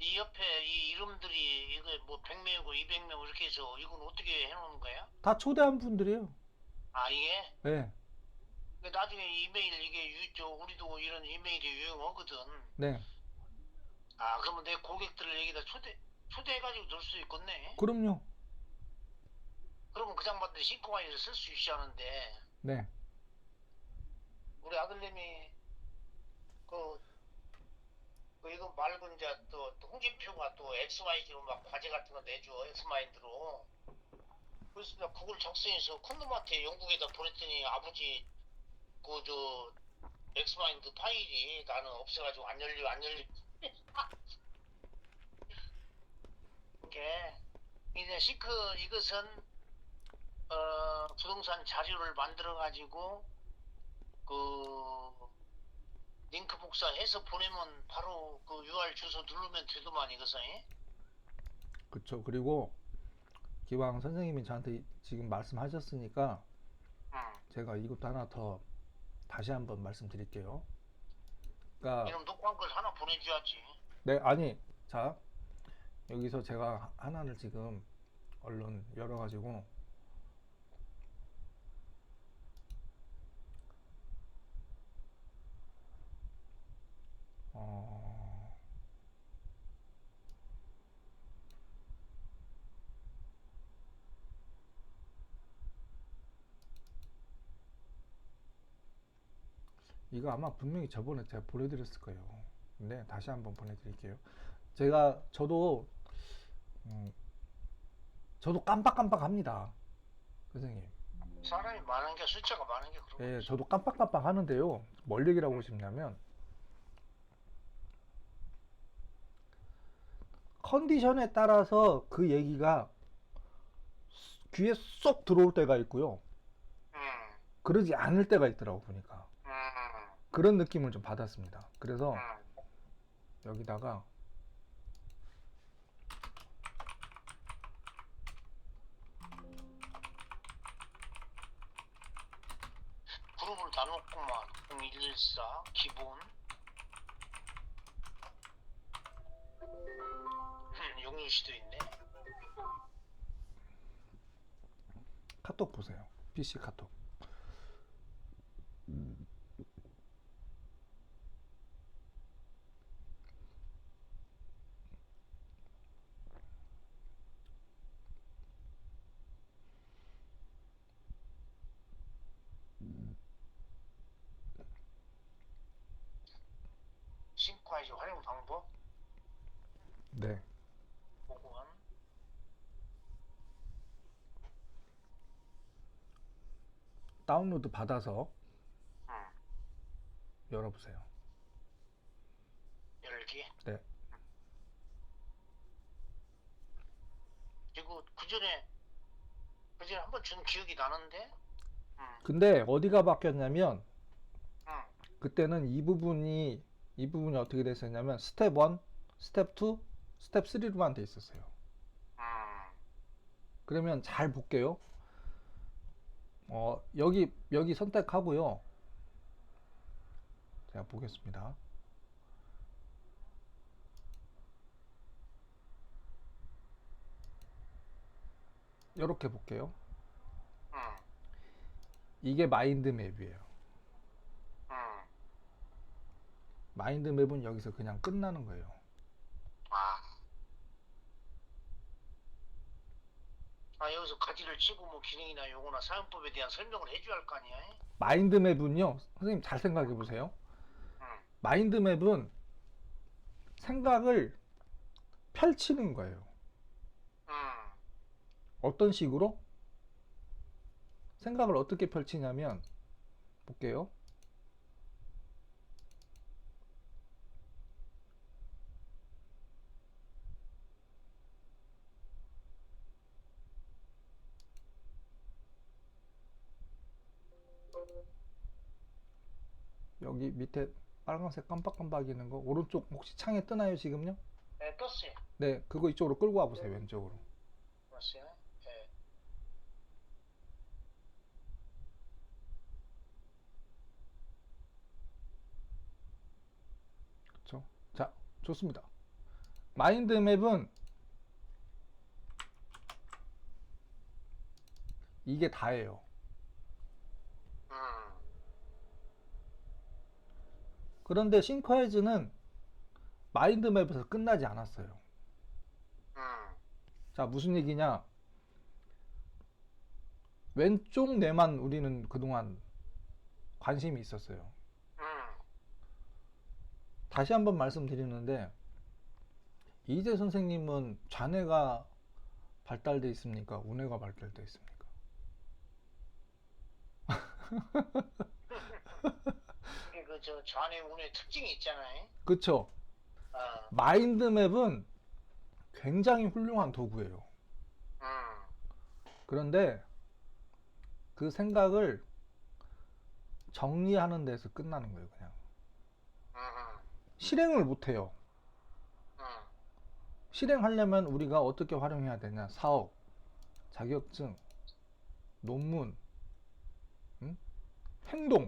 이 옆에 이 이름들이 이거 뭐 100명이고 200명 이렇게 해서 이건 어떻게 해놓는 거야? 다 초대한 분들이에요. 이게 네, 나중에 이메일 이게 우리도 이런 이메일이 유용하거든. 네, 그러면 내 고객들을 여기다 초대해가지고 넣을 수 있겠네. 그럼요. 그러면 그 장반들 싱크와이를 쓸 수 있어 하는데 네, 우리 아들님이 그, 이거 말고 이제 또 홍진표가 또 XY로 막 과제 같은 거 내줘 엑스마인드로. 그래서 내가 그걸 작성해서 큰 놈한테 영국에다 보냈더니 아버지 그 저 엑스마인드 파일이 나는 없애가지고 안 열리. 이게 이제 이것은 부동산 자료를 만들어 가지고 그 링크 복사해서 보내면 바로 그 URL 주소 누르면 되더만 이것은. 그쵸. 그리고 기왕 선생님이 저한테 지금 말씀하셨으니까 응. 제가 이것도 하나 더 다시 한번 말씀드릴게요. 그러니까 이름 녹화한 걸 하나 보내줘야지. 네, 아니, 자, 여기서 제가 하나를 지금 얼른 열어가지고 어, 이거 아마 분명히 저번에 제가 보내드렸을 거예요. 근데 다시 한번 보내드릴게요. 음, 저도 깜빡깜빡합니다, 선생님. 사람이 많은 게 숫자가 많은 게 그런 예, 거지. 저도 깜빡깜빡 하는데요. 뭘 얘기를 하고 싶냐면 컨디션에 따라서 그 얘기가 귀에 쏙 들어올 때가 있고요. 음, 그러지 않을 때가 있더라고 보니까. 음, 그런 느낌을 좀 받았습니다. 그래서 음. 여기다가 그룹을 나눴구만. 0114 기본. 용유씨도 있네. 카톡 보세요. PC 카톡. 싱크아이즈 활용 방법 네. 보고한. 다운로드 받아서 음, 열어보세요. 열기. 네. 그리고 그전에 한번 준 기억이 나는데. 근데 어디가 바뀌었냐면 음, 그때는 이 부분이 어떻게 됐었냐면 스텝 1, 스텝 2, 스텝 3로만 돼 있었어요. 음. 그러면 잘 볼게요. 여기 선택하고요. 제가 보겠습니다. 이렇게 볼게요. 음, 이게 마인드맵이에요. 음. 마인드맵은 여기서 그냥 끝나는 거예요. 여기서 가지를 치고 뭐 기능이나 요거나 사용법에 대한 설명을 해줘야 할 거 아니야? 마인드맵은요, 선생님 잘 생각해 보세요. 응, 마인드맵은 생각을 펼치는 거예요. 응, 어떤 식으로? 생각을 어떻게 펼치냐면, 볼게요. 여기 밑에 빨간색 깜빡깜빡 있는 거, 오른쪽 혹시 창에 뜨나요, 지금요? 네, 떴어요. 네, 그거 이쪽으로 끌고 와 보세요, 왼쪽으로. 떴어요. 네. 그렇죠? 자, 좋습니다. 마인드맵은 이게 다예요. 응, 그런데 싱크와이즈는 마인드맵에서 끝나지 않았어요. 응, 자, 무슨 얘기냐? 왼쪽 뇌만 우리는 그동안 관심이 있었어요. 응. 다시 한번 말씀드리는데, 이재 선생님은 좌뇌가 발달돼 있습니까? 우뇌가 발달돼 있습니까? 이게 저 좌뇌 우뇌 특징이 있잖아요. 그쵸? 어, 마인드맵은 굉장히 훌륭한 도구예요. 응, 그런데 그 생각을 정리하는 데서 끝나는 거예요, 그냥. 응, 실행을 못 해요. 응, 실행하려면 우리가 어떻게 활용해야 되냐? 사업, 자격증, 논문, 응? 행동,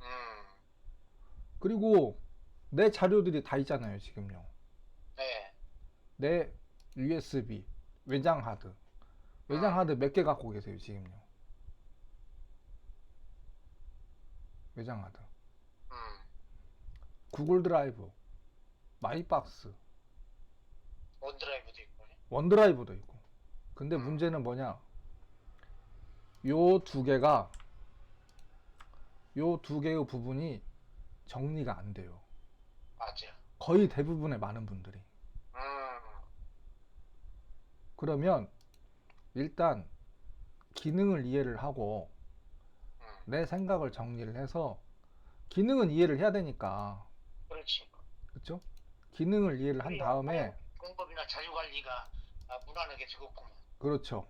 응. 그리고 내 자료들이 다 있잖아요, 지금요. 네, 내 USB, 외장 하드. 외장 하드 몇 개 갖고 계세요, 지금요? 외장 하드. 응, 구글 드라이브, 마이박스, 원드라이브도 있고. 원드라이브도 있고. 근데 문제는 뭐냐? 요 두 개가, 요 두 개의 부분이 정리가 안 돼요. 맞아. 거의 대부분의 많은 분들이. 음, 그러면 일단 기능을 이해를 하고 음, 내 생각을 정리를 해서 기능은 이해를 해야 되니까. 그렇지. 그렇죠? 기능을 이해를 한 그래야 활용 다음에 방법이나 자료 관리가 무난하게 되겠구만. 그렇죠.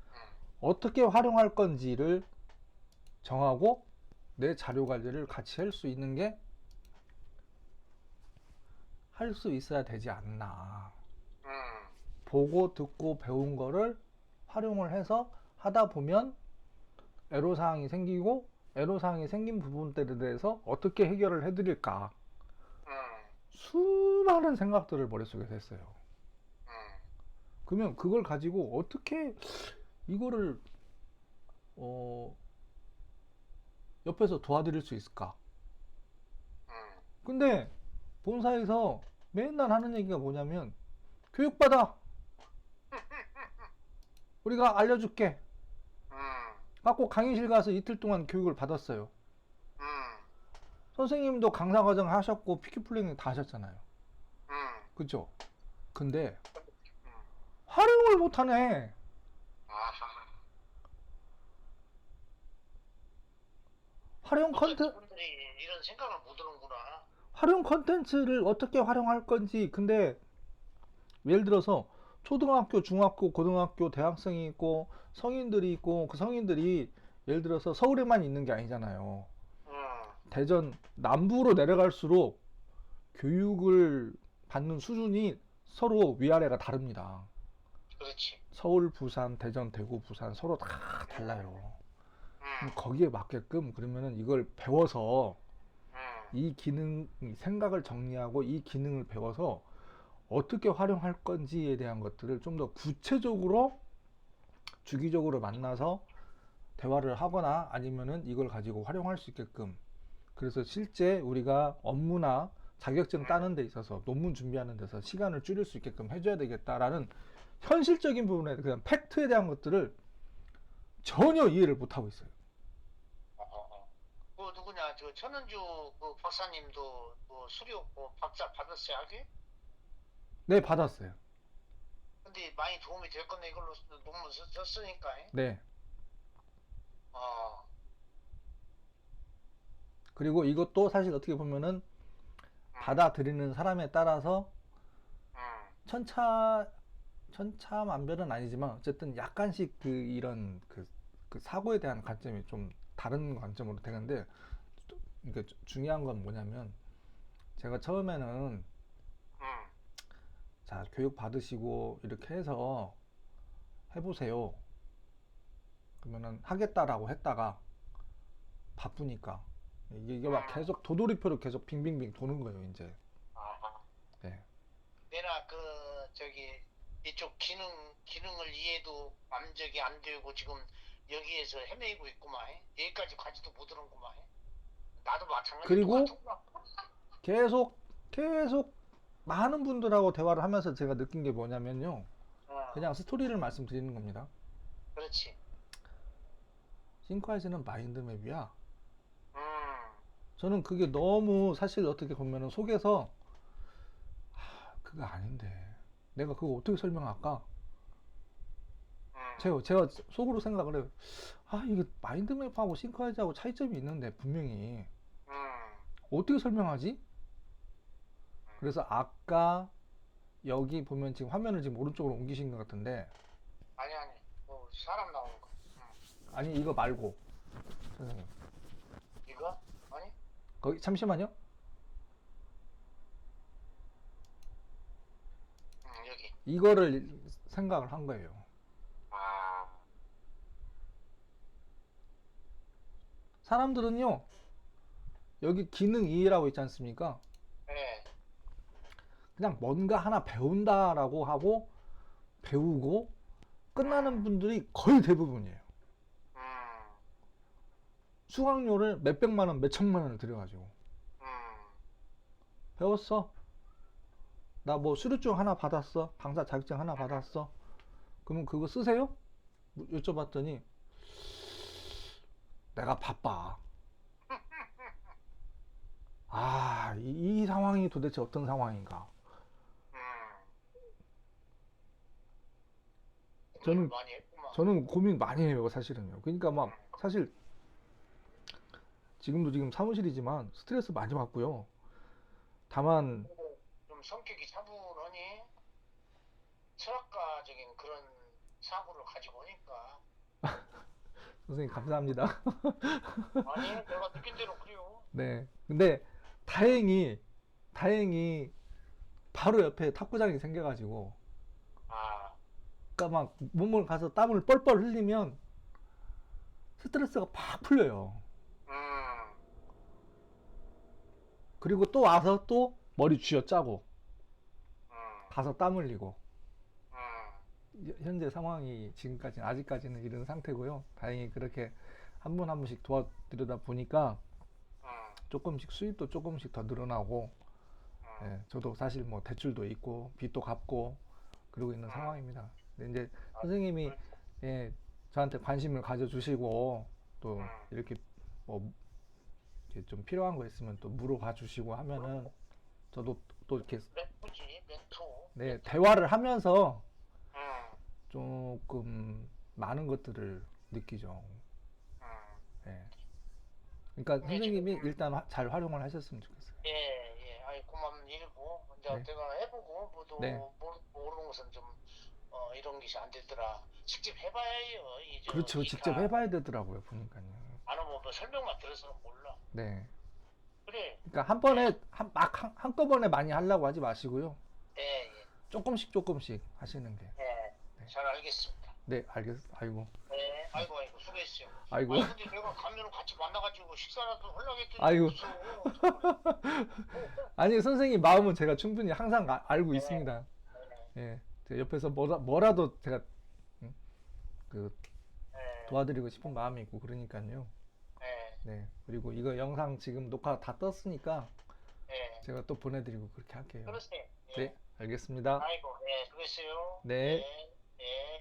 음, 어떻게 활용할 건지를 정하고 내 자료 관리를 같이 할 수 있는 게 할 수 있어야 되지 않나. 음, 보고 듣고 배운 거를 활용을 해서 하다 보면 애로사항이 생기고 애로사항이 생긴 부분들에 대해서 어떻게 해결을 해드릴까. 음, 수많은 생각들을 머릿속에서 했어요. 음, 그러면 그걸 가지고 어떻게 이거를 어, 옆에서 도와드릴 수 있을까? 음, 근데 본사에서 맨날 하는 얘기가 뭐냐면 교육받아. 우리가 알려줄게. 음, 갖고 강의실 가서 이틀 동안 교육을 받았어요. 음, 선생님도 강사 과정 하셨고 PQ 플래닝 다 하셨잖아요. 음, 그죠? 근데 음. 활용을 못하네. 아하. 활용 어떤 컨텐 분들이 이런 생각을 못 하는구나. 활용 컨텐츠를 어떻게 활용할 건지. 근데 예를 들어서 초등학교, 중학교, 고등학교, 대학생이 있고 성인들이 있고 그 성인들이 예를 들어서 서울에만 있는 게 아니잖아요. 음, 대전 남부로 내려갈수록 교육을 받는 수준이 서로 위아래가 다릅니다. 그렇지. 서울, 부산, 대전, 대구, 부산 서로 다 달라요. 음, 거기에 맞게끔 그러면은 이걸 배워서 음, 이 기능, 생각을 정리하고 이 기능을 배워서 어떻게 활용할 건지에 대한 것들을 좀 더 구체적으로 주기적으로 만나서 대화를 하거나 아니면은 이걸 가지고 활용할 수 있게끔. 그래서 실제 우리가 업무나 자격증 따는 데 있어서 논문 준비하는 데서 시간을 줄일 수 있게끔 해줘야 되겠다라는 현실적인 부분에 그냥 팩트에 대한 것들을 전혀 이해를 못하고 있어요. 그 누구냐, 저 천은주 그 박사님도 그 수료 박사 받았어요, 하게? 네, 받았어요. 근데 많이 도움이 됐겠네, 이걸로 논문 썼으니까. 네. 어, 그리고 이것도 사실 어떻게 보면은 받아들이는 사람에 따라서 음, 천차 천차만별은 아니지만 어쨌든 약간씩 그 이런 그 사고에 대한 관점이 좀 다른 관점으로 되는데, 이게 중요한 건 뭐냐면 제가 처음에는 음, 자 교육 받으시고 이렇게 해서 해보세요 그러면은 하겠다라고 했다가 바쁘니까 이게 막 계속 도돌이표로 계속 빙빙빙 도는 거예요 이제. 아하. 네. 내나 그 저기 이쪽 기능을 이해도 완전히 안 되고 지금 여기에서 헤매고 있구만. 여기까지 가지도 못하는구만. 나도 마찬가지 그리고 똑같구나. 계속 계속 많은 분들하고 대화를 하면서 제가 느낀 게 뭐냐면요, 어, 그냥 스토리를 말씀드리는 겁니다. 그렇지. 싱크하이즈는 마인드맵이야. 음, 저는 그게 너무 사실 어떻게 보면은 속에서 그거 아닌데 내가 그거 어떻게 설명할까? 음, 제가 속으로 생각을 해요. 아, 이게 마인드맵하고 싱크하이즈하고 차이점이 있는데 분명히 음, 어떻게 설명하지? 그래서 아까 여기 보면 지금 화면을 지금 오른쪽으로 옮기신 것 같은데, 아니. 사람 나오는 거. 아니 이거 말고 선생님 이거? 아니? 거기 잠시만요. 여기. 이거를 생각을 한 거예요. 아, 사람들은요 여기 기능 2라고 있지 않습니까? 네. 그냥 뭔가 하나 배운다라고 하고 배우고 끝나는 분들이 거의 대부분이에요. 음, 수강료를 몇백만 원, 몇천만 원을 들여가지고 음, 배웠어. 나 뭐 수료증 하나 받았어. 강사 자격증 하나 받았어. 그러면 그거 쓰세요? 여쭤봤더니 내가 바빠. 상황이 도대체 어떤 상황인가? 음. 저는 많이 했구만. 저는 고민 많이 해요, 사실은요. 그러니까 막 음. 사실 지금 사무실이지만 스트레스 많이 받고요. 다만 그리고 좀 성격이 차분하니 철학가적인 그런 사고를 가지고 오니까. 선생님 감사합니다. 아니, 내가 느낀 대로 그래요. 네. 근데 다행히 바로 옆에 탁구장이 생겨가지고 아, 그러니까 막 몸을 가서 땀을 뻘뻘 흘리면 스트레스가 팍 풀려요. 음, 그리고 또 와서 또 머리 쥐어짜고 음, 가서 땀 흘리고 음, 현재 상황이 지금까지는 아직까지는 이런 상태고요. 다행히 그렇게 한 분 한 분씩 도와드리다 보니까 음, 조금씩 수입도 조금씩 더 늘어나고 예, 음, 저도 사실 뭐 대출도 있고 빚도 갚고 그러고 있는 음. 상황입니다. 근데 이제 아, 선생님이 그렇죠. 예, 저한테 관심을 가져주시고 또 음. 이렇게 뭐 이렇게 좀 필요한 거 있으면 또 물어봐 주시고 하면은 저도 또 이렇게 멘토지, 멘토, 네, 멘토. 대화를 하면서 음, 조금 많은 것들을 느끼죠. 음. 예. 그러니까 근데 지금, 선생님이 일단 잘 활용을 하셨으면 좋겠어요. 예, 예, 아이, 고마운 일이고, 이제 네, 내가 해보고, 네. 모르는 것은 좀, 이런 것이 안 되더라. 직접 해봐야 해요. 그렇죠. 이 직접 다, 해봐야 되더라고요, 보니까요. 안 하면 뭐 설명만 들어서는 몰라. 네. 그래, 그러니까 한 예, 번에 한꺼번에 많이 하려고 하지 마시고요. 예, 예, 조금씩 하시는 게. 예, 네, 잘 알겠습니다. 네, 아이고, 네, 아이고, 아이고, 수고했어요. 아이고, 아니, 근데 내가 가면 같이 만나가지고 식사라도 하려고 했더니 아이고. 없어. 정말. 아니, 선생님 마음은 제가 충분히 항상 알고 네, 있습니다. 네, 예, 제가 옆에서 뭐라도 제가 음, 그 네, 도와드리고 싶은 마음이 있고 그러니까요. 네, 네, 그리고 이거 영상 지금 녹화 다 떴으니까 네. 제가 또 보내드리고 그렇게 할게요. 그러세요. 네, 예. 알겠습니다. 아이고, 네, 수고했어요. 네. 예, 예.